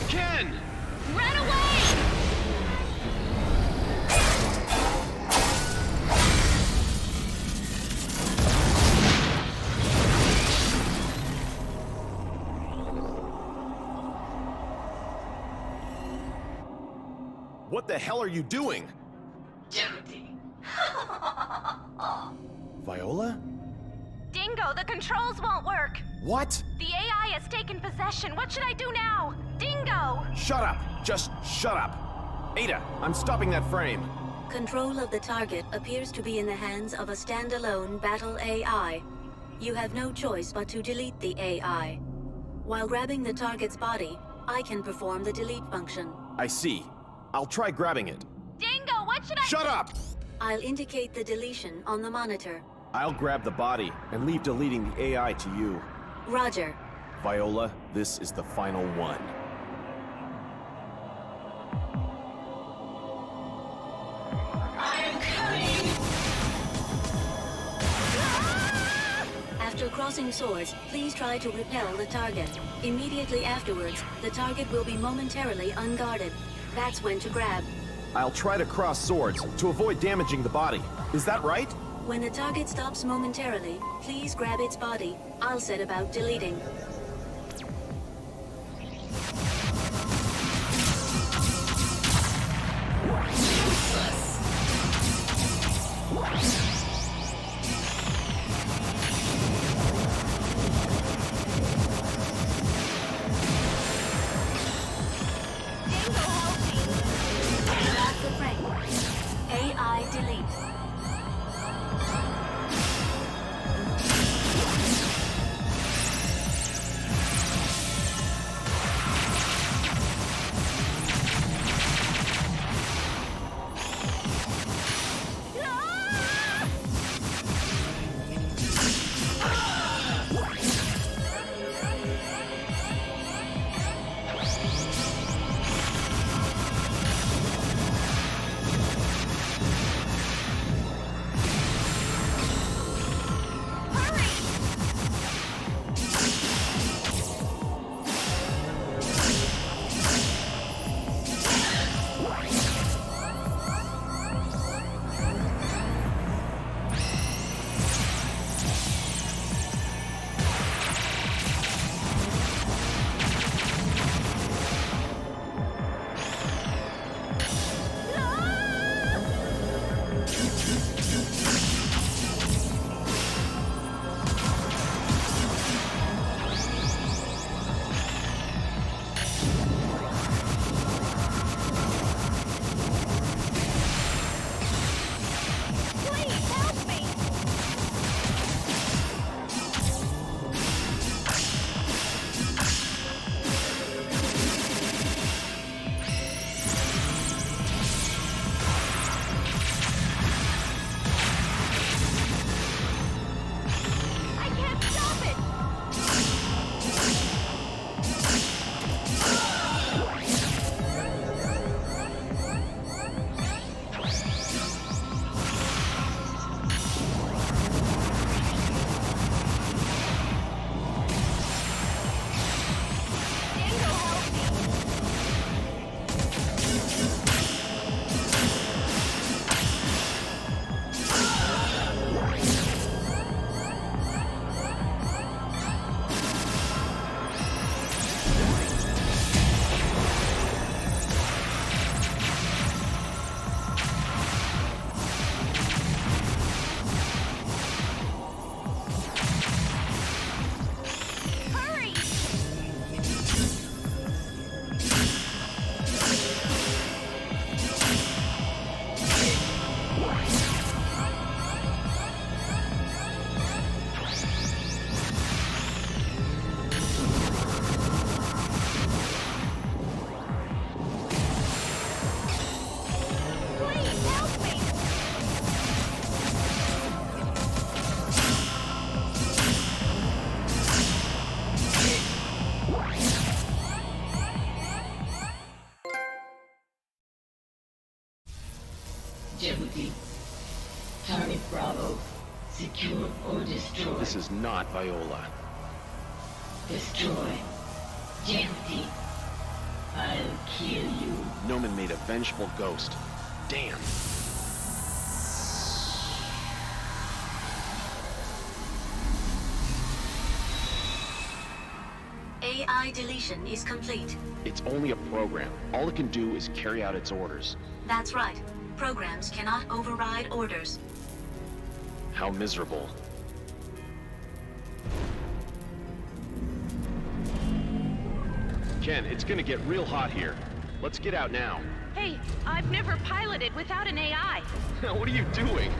Ken! Run away! What the hell are you doing? Jehuti. Viola? Dingo, the controls won't work. What? The AI has taken possession. What should I do now? Dingo! Shut up! Just shut up! Ada, I'm stopping that frame. Control of the target appears to be in the hands of a standalone battle AI. You have no choice but to delete the AI. While grabbing the target's body, I can perform the delete function. I see. I'll try grabbing it. Dingo, what should I— Shut up! I'll indicate the deletion on the monitor. I'll grab the body and leave deleting the AI to you. Roger. Viola, this is the final one. I am coming! After crossing swords, please try to repel the target. Immediately afterwards, the target will be momentarily unguarded. That's when to grab. I'll try to cross swords to avoid damaging the body. Is that right? When the target stops momentarily, please grab its body. I'll set about deleting. That's the frame. AI delete. Jehuti. Target Bravo. Secure or destroy. This is not Viola. Destroy. Jehuti. I'll kill you. Noman made a vengeful ghost. Damn. AI deletion is complete. It's only a program. All it can do is carry out its orders. That's right. Programs cannot override orders. How miserable. Ken, it's gonna get real hot here. Let's get out now. Hey, I've never piloted without an AI. What are you doing?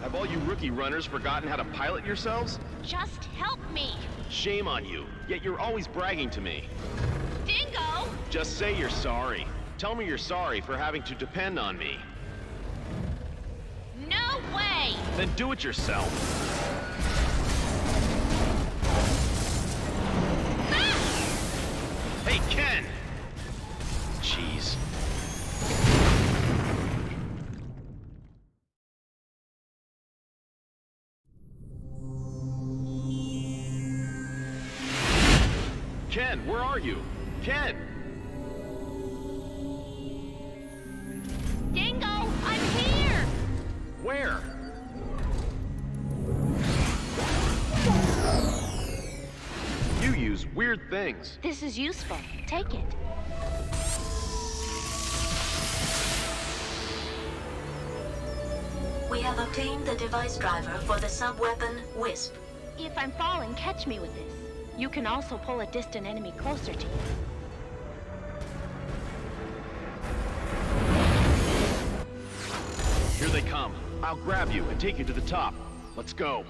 Have all you rookie runners forgotten how to pilot yourselves? Just help me. Shame on you, yet you're always bragging to me. Dingo! Just say you're sorry. Tell me you're sorry for having to depend on me. No way! Then do it yourself. Ah! Hey, Ken! Jeez. Ken, where are you? Ken! Dingo, I'm here! Where? You use weird things. This is useful. Take it. We have obtained the device driver for the sub-weapon Wisp. If I'm falling, catch me with this. You can also pull a distant enemy closer to you. Here they come. I'll grab you and take you to the top. Let's go.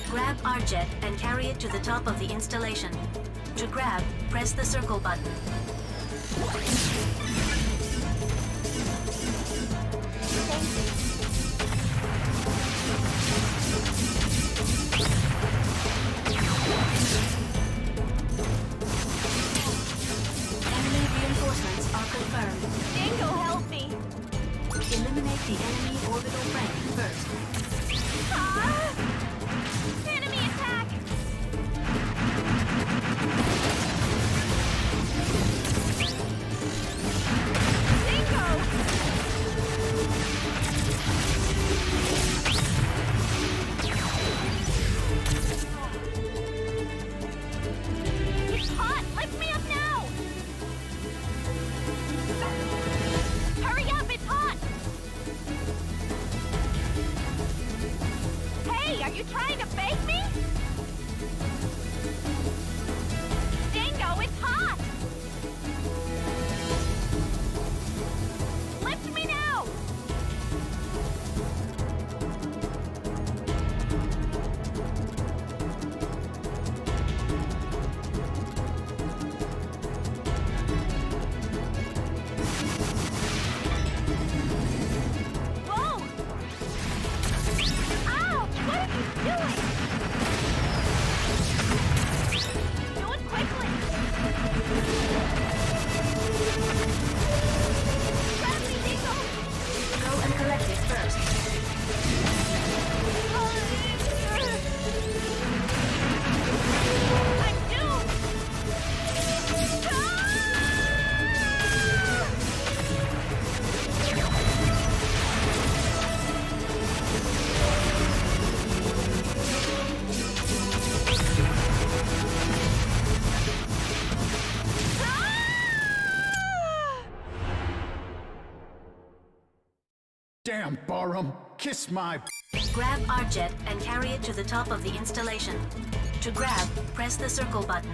Grab our jet and carry it to the top of the installation. To grab, press the circle button. Enemy reinforcements are confirmed. Dingo, help me! Eliminate the enemy orbital frame first. Ah! Enemy attack! Dingo! It's hot! Lift me up now! Hurry up, it's hot! Hey, are you trying to bake me? Dingo, it's hot! Lift me now! Whoa! Ouch! What are you doing? Do it quickly! Grab me, Dingo! Go and collect it first. I'm doomed! Damn, Barham! Kiss my... Grab our jet and carry it to the top of the installation. To grab, press the circle button.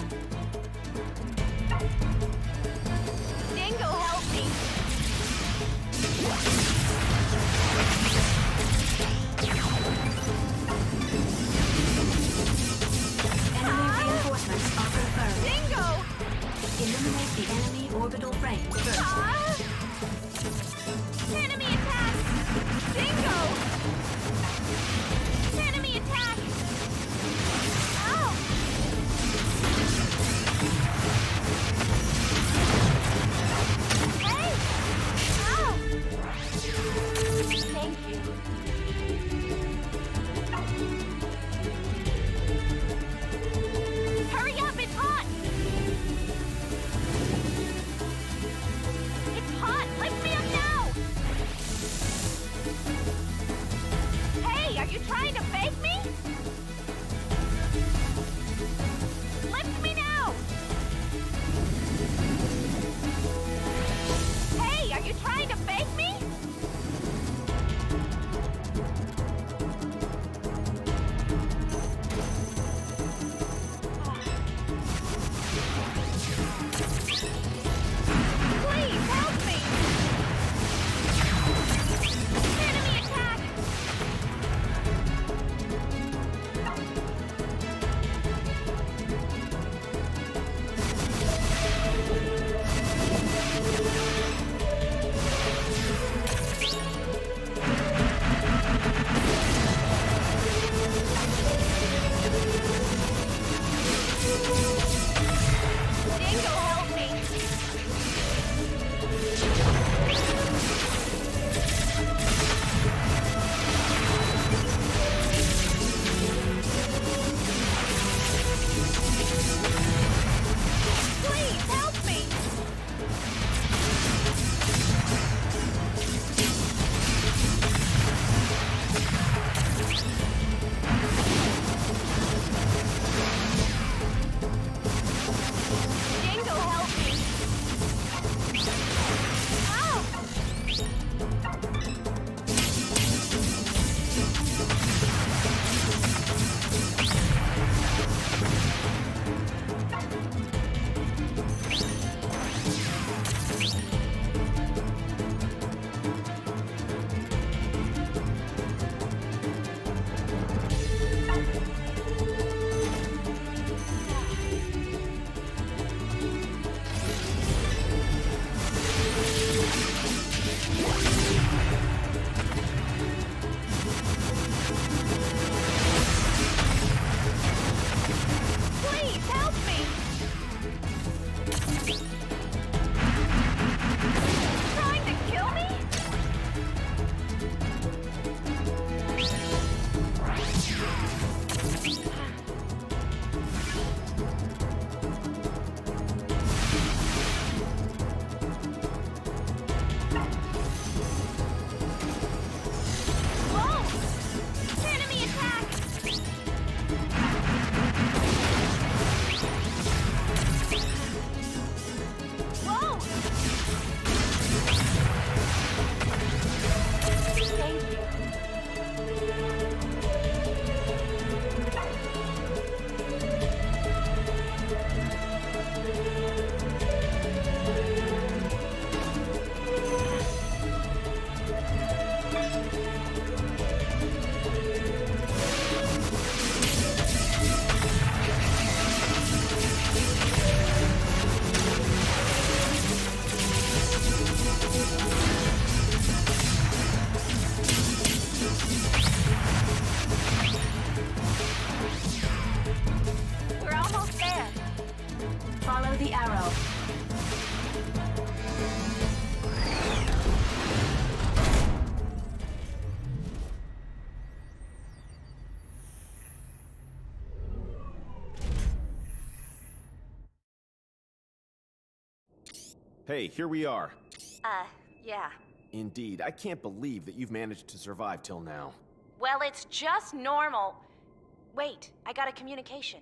Dingo, help me! Enemy reinforcements are confirmed. Dingo! Eliminate the enemy orbital frame first. Ah! Enemy attack! Dingo! Enemy attack! Ow! Hey! Hey, here we are. Yeah. Indeed, I can't believe that you've managed to survive till now. Well, it's just normal. Wait, I got a communication.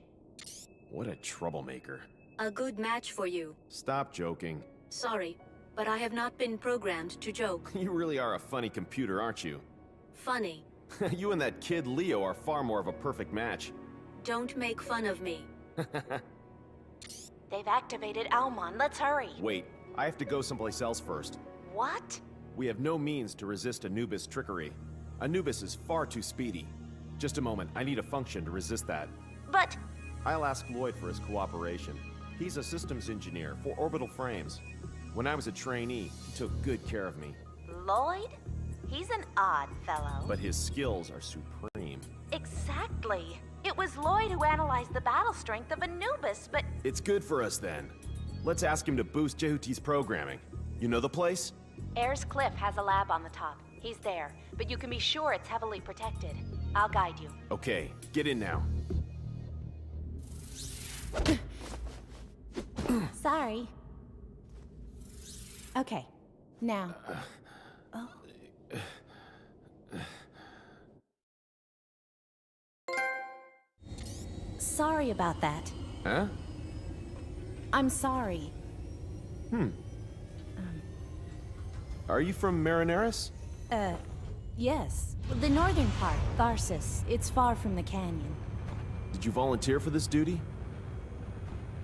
What a troublemaker. A good match for you. Stop joking. Sorry, but I have not been programmed to joke. You really are a funny computer, aren't you? Funny. You and that kid Leo are far more of a perfect match. Don't make fun of me. They've activated Almon. Let's hurry. Wait, I have to go someplace else first. What? We have no means to resist Anubis' trickery. Anubis is far too speedy. Just a moment, I need a function to resist that. But... I'll ask Lloyd for his cooperation. He's a systems engineer for orbital frames. When I was a trainee, he took good care of me. Lloyd? He's an odd fellow. But his skills are supreme. Exactly. It was Lloyd who analyzed the battle strength of Anubis, but... It's good for us then. Let's ask him to boost Jehuti's programming. You know the place? Ayers Cliff has a lab on the top. He's there, but you can be sure it's heavily protected. I'll guide you. Okay, get in now. Sorry. Okay, now. Oh. Sorry about that. Huh? I'm sorry. Are you from Marineris? Yes. The northern part, Tharsis. It's far from the canyon. Did you volunteer for this duty?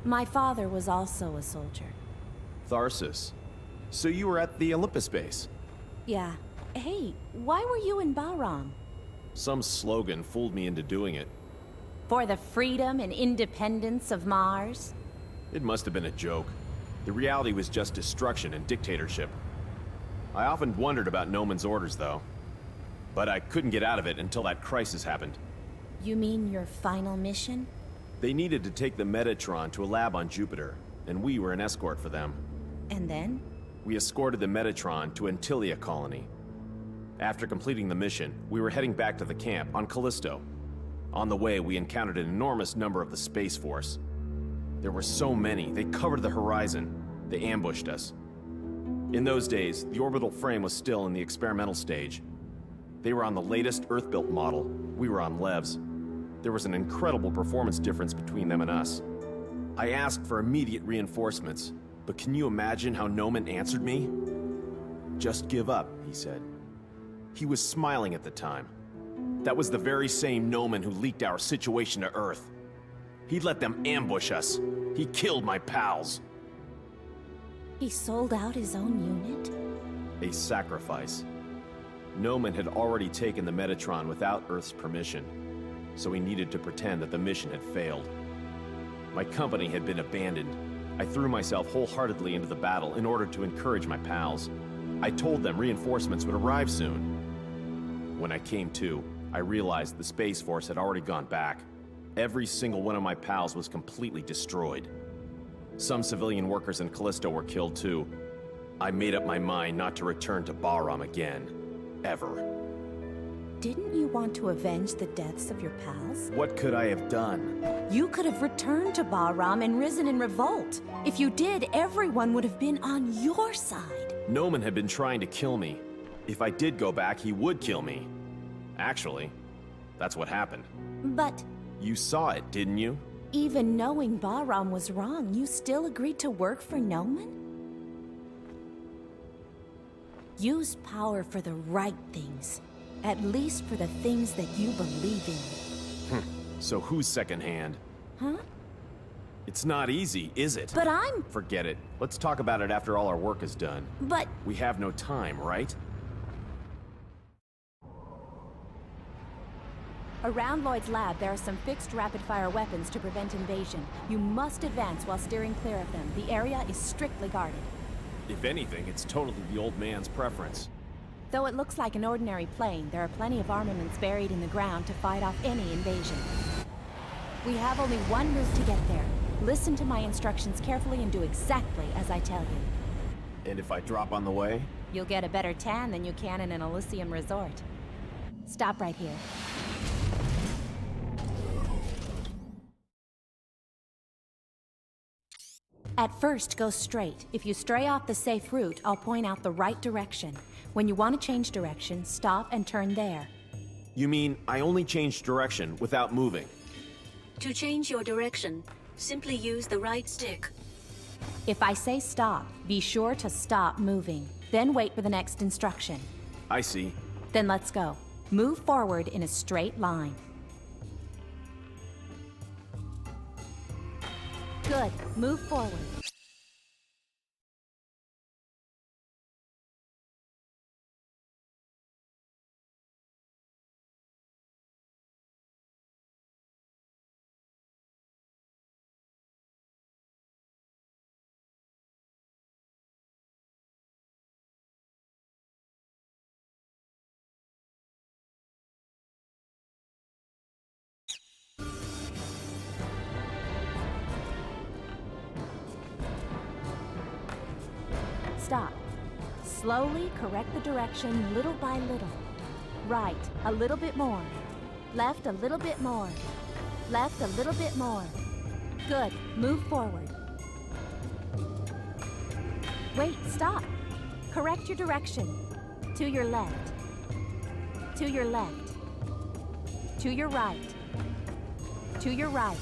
My father was also a soldier. Tharsis. So you were at the Olympus base? Yeah. Hey, why were you in Bahram? Some slogan fooled me into doing it. For the freedom and independence of Mars? It must have been a joke. The reality was just destruction and dictatorship. I often wondered about Noman's orders, though. But I couldn't get out of it until that crisis happened. You mean your final mission? They needed to take the Metatron to a lab on Jupiter, and we were an escort for them. And then? We escorted the Metatron to Antilia colony. After completing the mission, we were heading back to the camp on Callisto. On the way, we encountered an enormous number of the Space Force. There were so many, they covered the horizon. They ambushed us. In those days, the orbital frame was still in the experimental stage. They were on the latest Earth-built model. We were on Levs. There was an incredible performance difference between them and us. I asked for immediate reinforcements, but can you imagine how Noman answered me? Just give up, he said. He was smiling at the time. That was the very same Noman who leaked our situation to Earth. He let them ambush us. He killed my pals. He sold out his own unit? A sacrifice. Noman had already taken the Metatron without Earth's permission, so he needed to pretend that the mission had failed. My company had been abandoned. I threw myself wholeheartedly into the battle in order to encourage my pals. I told them reinforcements would arrive soon. When I came to, I realized the Space Force had already gone back. Every single one of my pals was completely destroyed. Some civilian workers in Callisto were killed too. I made up my mind not to return to Bahram again. Ever. Didn't you want to avenge the deaths of your pals? What could I have done? You could have returned to Bahram and risen in revolt. If you did, everyone would have been on your side. Noman had been trying to kill me. If I did go back, he would kill me. Actually, that's what happened. But... You saw it, didn't you? Even knowing Bahram was wrong, you still agreed to work for Noman? Use power for the right things. At least for the things that you believe in. So who's secondhand? Huh? It's not easy, is it? But I'm... Forget it. Let's talk about it after all our work is done. But... We have no time, right? Around Lloyd's lab, there are some fixed rapid-fire weapons to prevent invasion. You must advance while steering clear of them. The area is strictly guarded. If anything, it's totally the old man's preference. Though it looks like an ordinary plane, there are plenty of armaments buried in the ground to fight off any invasion. We have only one route to get there. Listen to my instructions carefully and do exactly as I tell you. And if I drop on the way? You'll get a better tan than you can in an Elysium resort. Stop right here. At first, go straight. If you stray off the safe route, I'll point out the right direction. When you want to change direction, stop and turn there. You mean I only changed direction without moving? To change your direction, simply use the right stick. If I say stop, be sure to stop moving. Then wait for the next instruction. I see. Then let's go. Move forward in a straight line. Good. Move forward. Stop. Slowly correct the direction little by little. Right, a little bit more. Left, a little bit more. Left, a little bit more. Good. Move forward. Wait, stop. Correct your direction. To your left. To your left. To your right. To your right.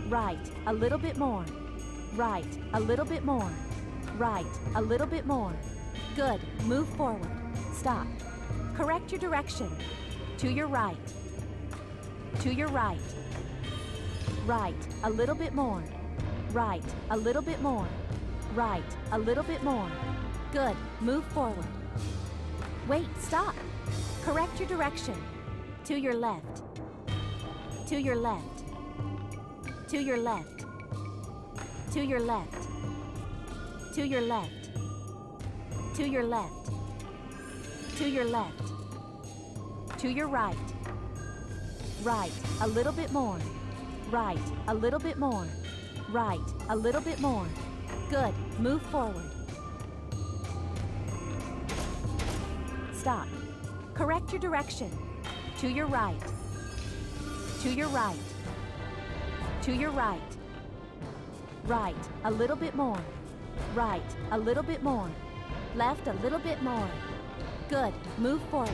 Right, a little bit more. Right, a little bit more. Right, a little bit more. Good. Move forward. Stop. Correct your direction. To your right. To your right. Right, a little bit more. Right, a little bit more. Right, a little bit more. Good. Move forward. Wait, stop. Correct your direction. To your left. To your left. To your left. To your left. To your left. To your left. To your left. To your right. Right, a little bit more. Right, a little bit more. Right, a little bit more. Good. Move forward. Stop. Correct your direction. To your right. To your right. To your right. Right, a little bit more. Right, a little bit more. Left, a little bit more. Good. Move forward.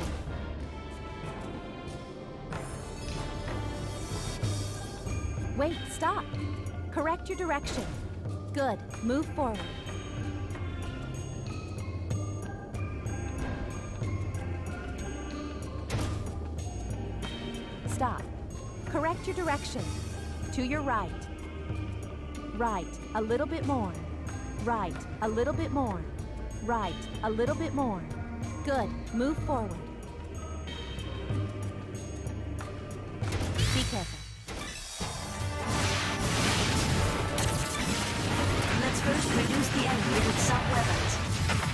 Wait, stop. Correct your direction. Good. Move forward. Stop. Correct your direction. To your right. Right, a little bit more. Right, a little bit more. Right, a little bit more. Good. Move forward. Be careful. Let's first reduce the enemy with sub-weapons.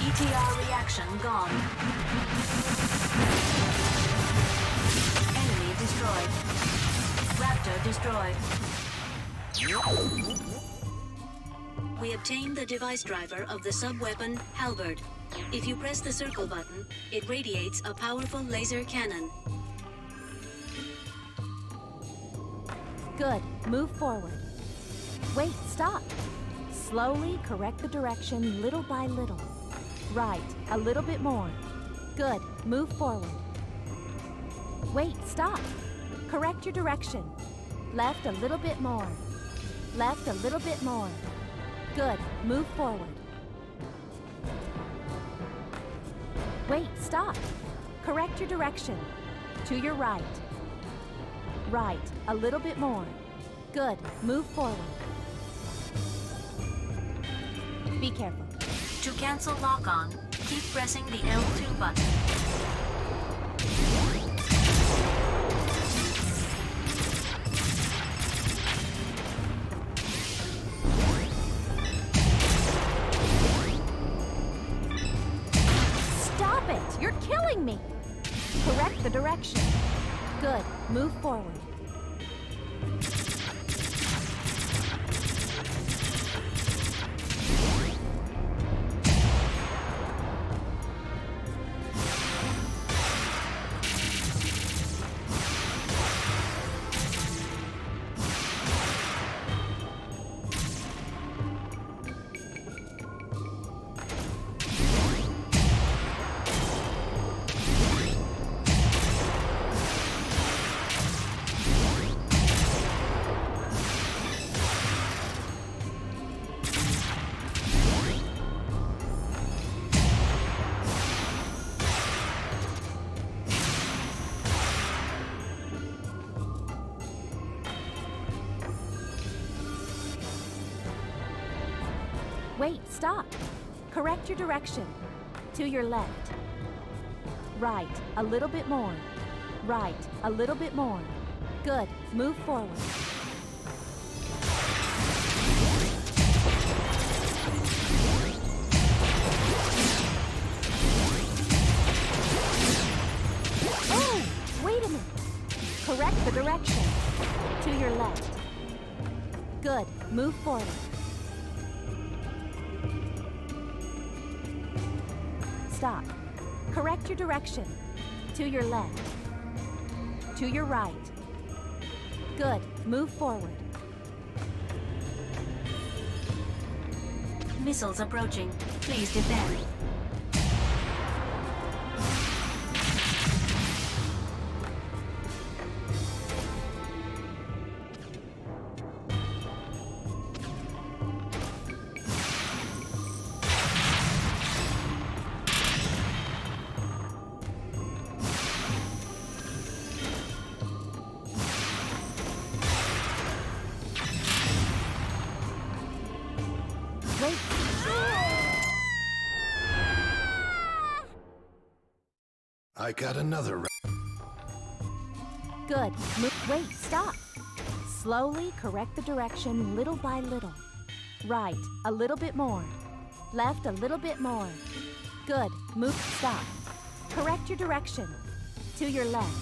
ETR reaction gone. Enemy destroyed. Raptor destroyed. We obtained the device driver of the sub-weapon, Halberd. If you press the circle button, it radiates a powerful laser cannon. Good. Move forward. Wait, stop. Slowly correct the direction little by little. Right, a little bit more. Good. Move forward. Wait, stop. Correct your direction. Left a little bit more. Left a little bit more. Good. Move forward. Wait, stop. Correct your direction. To your right. Right, a little bit more. Good. Move forward. Be careful. To cancel lock-on, keep pressing the L2 button. Stop it! You're killing me! Correct the direction. Good. Move forward. Wait, stop. Correct your direction. To your left. Right, a little bit more. Right, a little bit more. Good, move forward. Oh, wait a minute. Correct the direction. To your left. Good, move forward. Stop. Correct your direction. To your left. To your right. Good. Move forward. Missiles approaching. Please defend. I got another. Good. Wait, stop. Slowly correct the direction little by little. Right, a little bit more. Left, a little bit more. Good. Move. Stop. Correct your direction. To your left.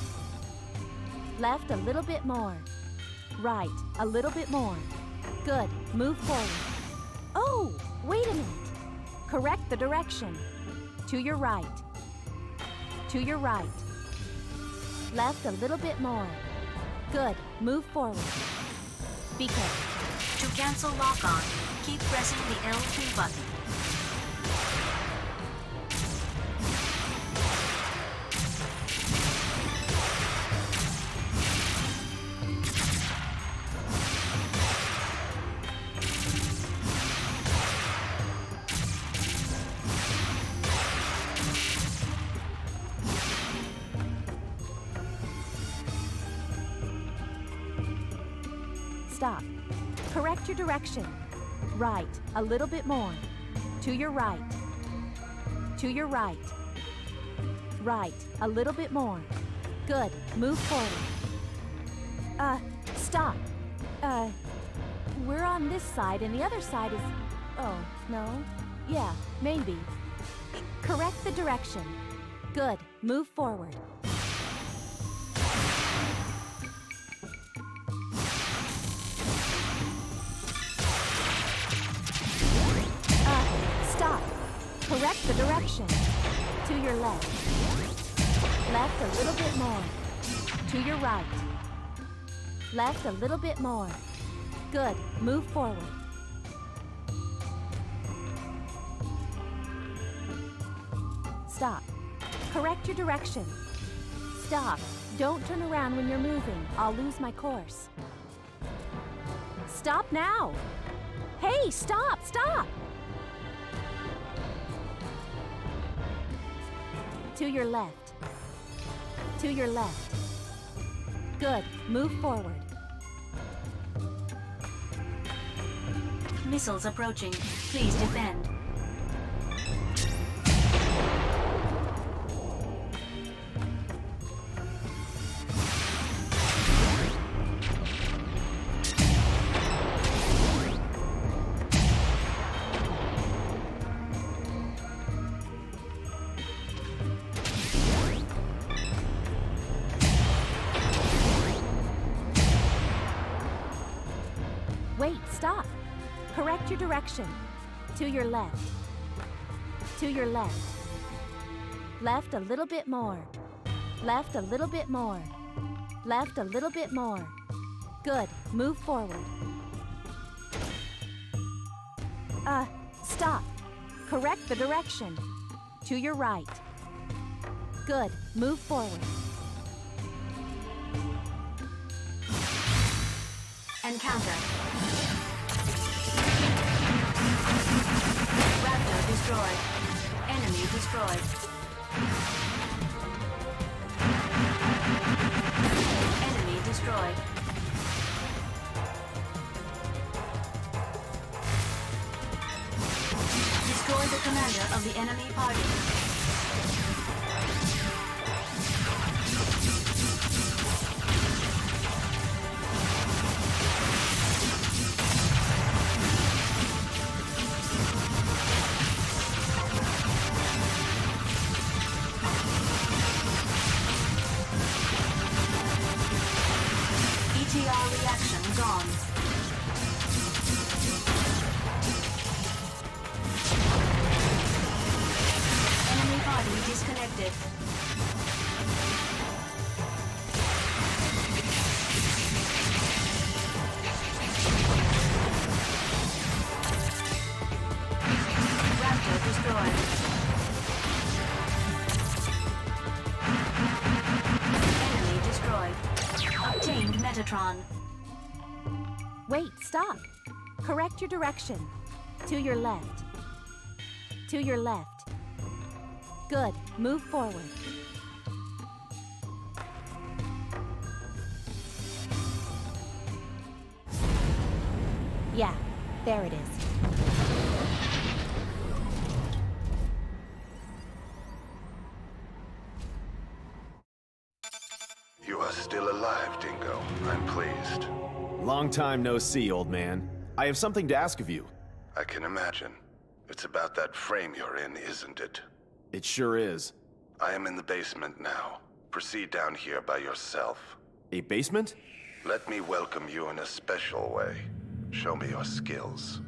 Left, a little bit more. Right, a little bit more. Good. Move forward. Oh, wait a minute. Correct the direction. To your right. To your right. Left, a little bit more. Good. Move forward. Be careful. To cancel lock-on, keep pressing the L2 button. Stop. Correct your direction. Right, a little bit more. To your right. To your right. Right, a little bit more. Good. Move forward. Stop. We're on this side and the other side is... Oh, no? Yeah, maybe. Correct the direction. Good. Move forward. Stop. Correct the direction. To your left. Left a little bit more. To your right. Left a little bit more. Good. Move forward. Stop. Correct your direction. Stop. Don't turn around when you're moving. I'll lose my course. Stop now. Hey, stop, stop. To your left. To your left. Good. Move forward. Missiles approaching. Please defend. Wait, stop. Correct your direction. To your left. To your left. Left a little bit more. Left a little bit more. Left a little bit more. Good. Move forward. Stop. Correct the direction. To your right. Good. Move forward. Encounter. Raptor destroyed. Enemy destroyed. Enemy destroyed. of the enemy party. ETR reaction gone. Enemy party disconnected. Raptor destroyed. Enemy destroyed. Obtained Metatron. Wait, stop. Correct your direction. To your left. To your left. Good. Move forward. Yeah, there it is. You are still alive, Dingo. I'm pleased. Long time no see, old man. I have something to ask of you. I can imagine. It's about that frame you're in, isn't it? It sure is. I am in the basement now. Proceed down here by yourself. A basement? Let me welcome you in a special way. Show me your skills.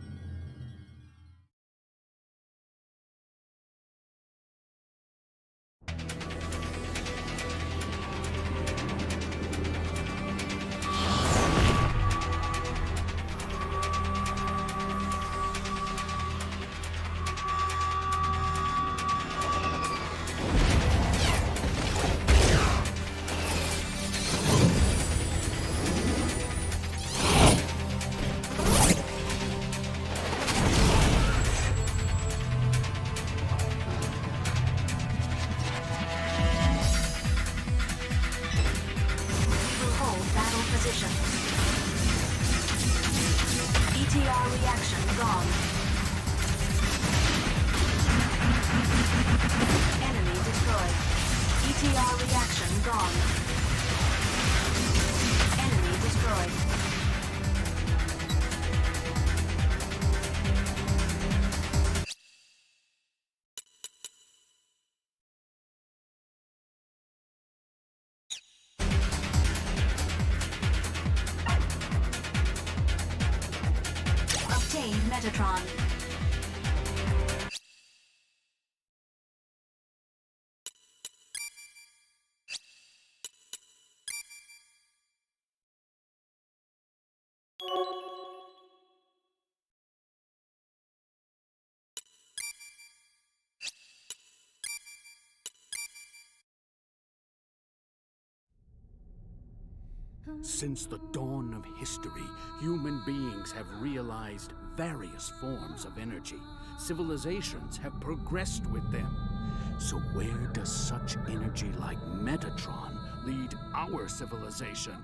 ETR reaction gone. Enemy destroyed. ETR reaction gone. Enemy destroyed. Obtained Metatron. Since the dawn of history, human beings have realized various forms of energy. Civilizations have progressed with them. So where does such energy like Metatron lead our civilization?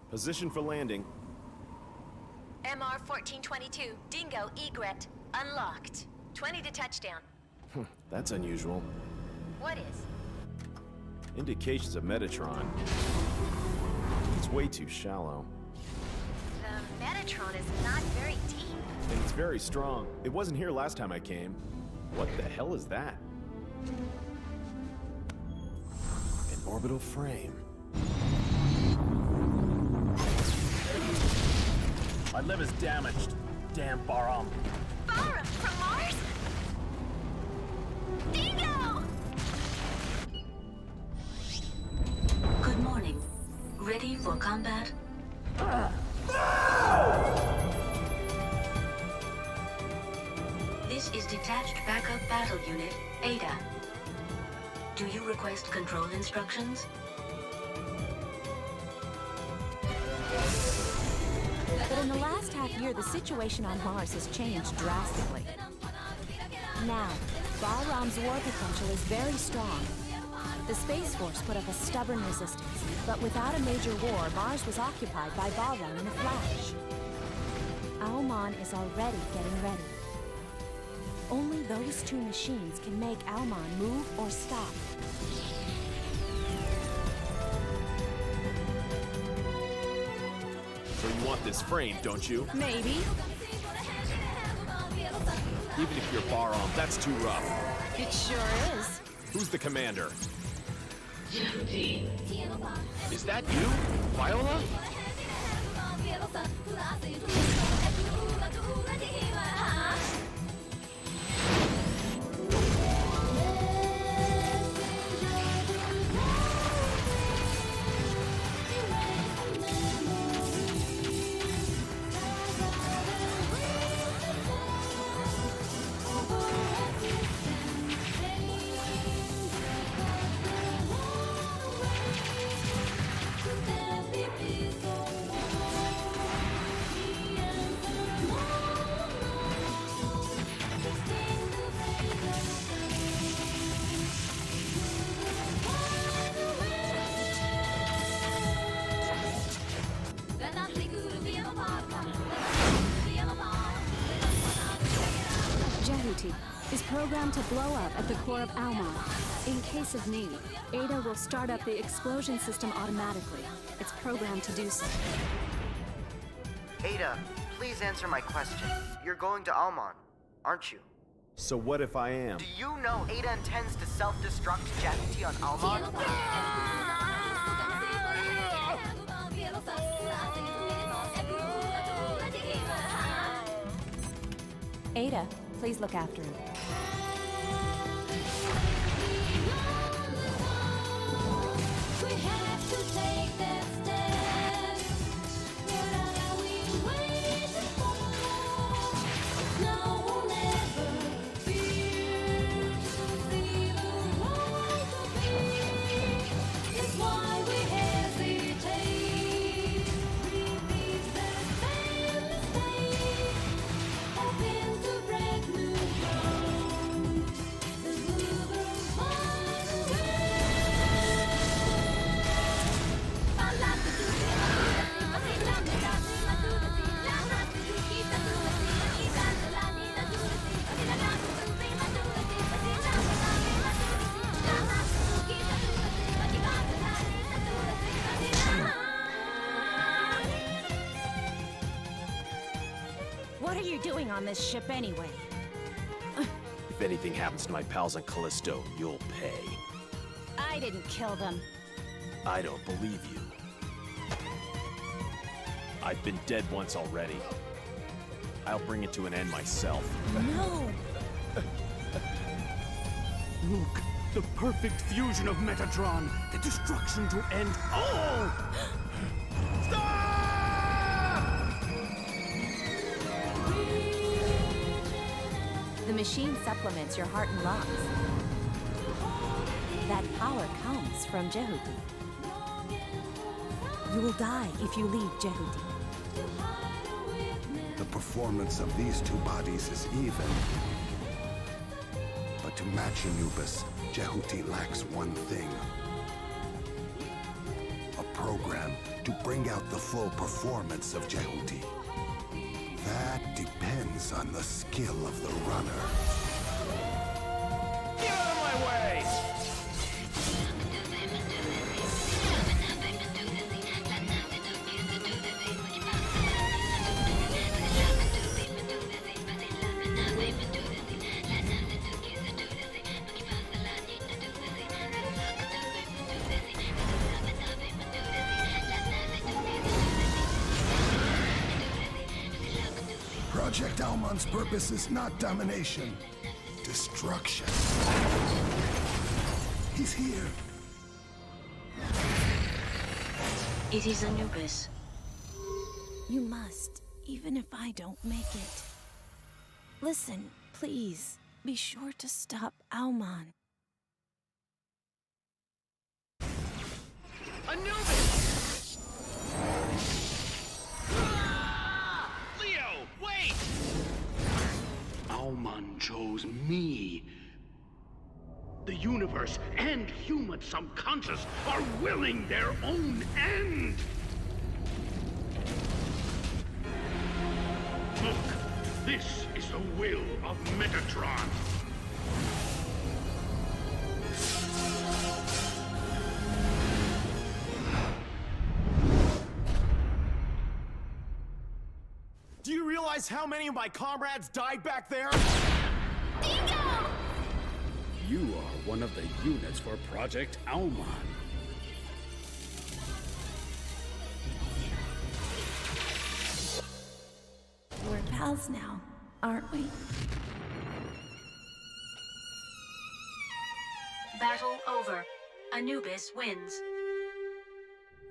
Position for landing. MR 1422, Dingo, egret, unlocked. 20 to touchdown. That's unusual. What is? Indications of Metatron. It's way too shallow. The Metatron is not very deep. And it's very strong. It wasn't here last time I came. What the hell is that? An orbital frame. My liver's damaged. Damn Baram. Baram from Mars? Dingo! Good morning. Ready for combat? This is Detached Backup Battle Unit, Ada. Do you request control instructions? But in the last half year, the situation on Mars has changed drastically. Now, Bahram's war potential is very strong. The Space Force put up a stubborn resistance, but without a major war, Mars was occupied by Balram in a flash. Almon is already getting ready. Only those two machines can make Almon move or stop. So you want this frame, don't you? Maybe. Even if you're Baram, that's too rough. It sure is. Who's the commander? Jehuti. Is that you, Viola? Jehuti is programmed to blow up at the core of Almon. In case of need, Ada will start up the explosion system automatically. It's programmed to do so. Ada, please answer my question. You're going to Almon, aren't you? So what if I am? Do you know Ada intends to self-destruct Jehuti on Almon? Ada, please look after him. What are you doing on this ship anyway? If anything happens to my pals on Callisto, you'll pay. I didn't kill them. I don't believe you. I've been dead once already. I'll bring it to an end myself. No! Look, the perfect fusion of Metatron, the destruction to end all! The machine supplements your heart and lungs. That power comes from Jehuti. You will die if you leave Jehuti. The performance of these two bodies is even. But to match Anubis, Jehuti lacks one thing. A program to bring out the full performance of Jehuti. That depends on the skill of the runner. Get out of my way! Project Almon's purpose is not domination, destruction. He's here. It is Anubis. You must, even if I don't make it. Listen, please, be sure to stop Almon. Anubis! Leo, wait! Almon chose me. The universe and human subconscious are willing their own end! Look, this is the will of Metatron. Do you realize how many of my comrades died back there? Bingo! You are one of the units for Project Alman. We're pals now, aren't we? Battle over. Anubis wins.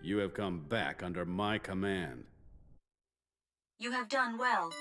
You have come back under my command. You have done well.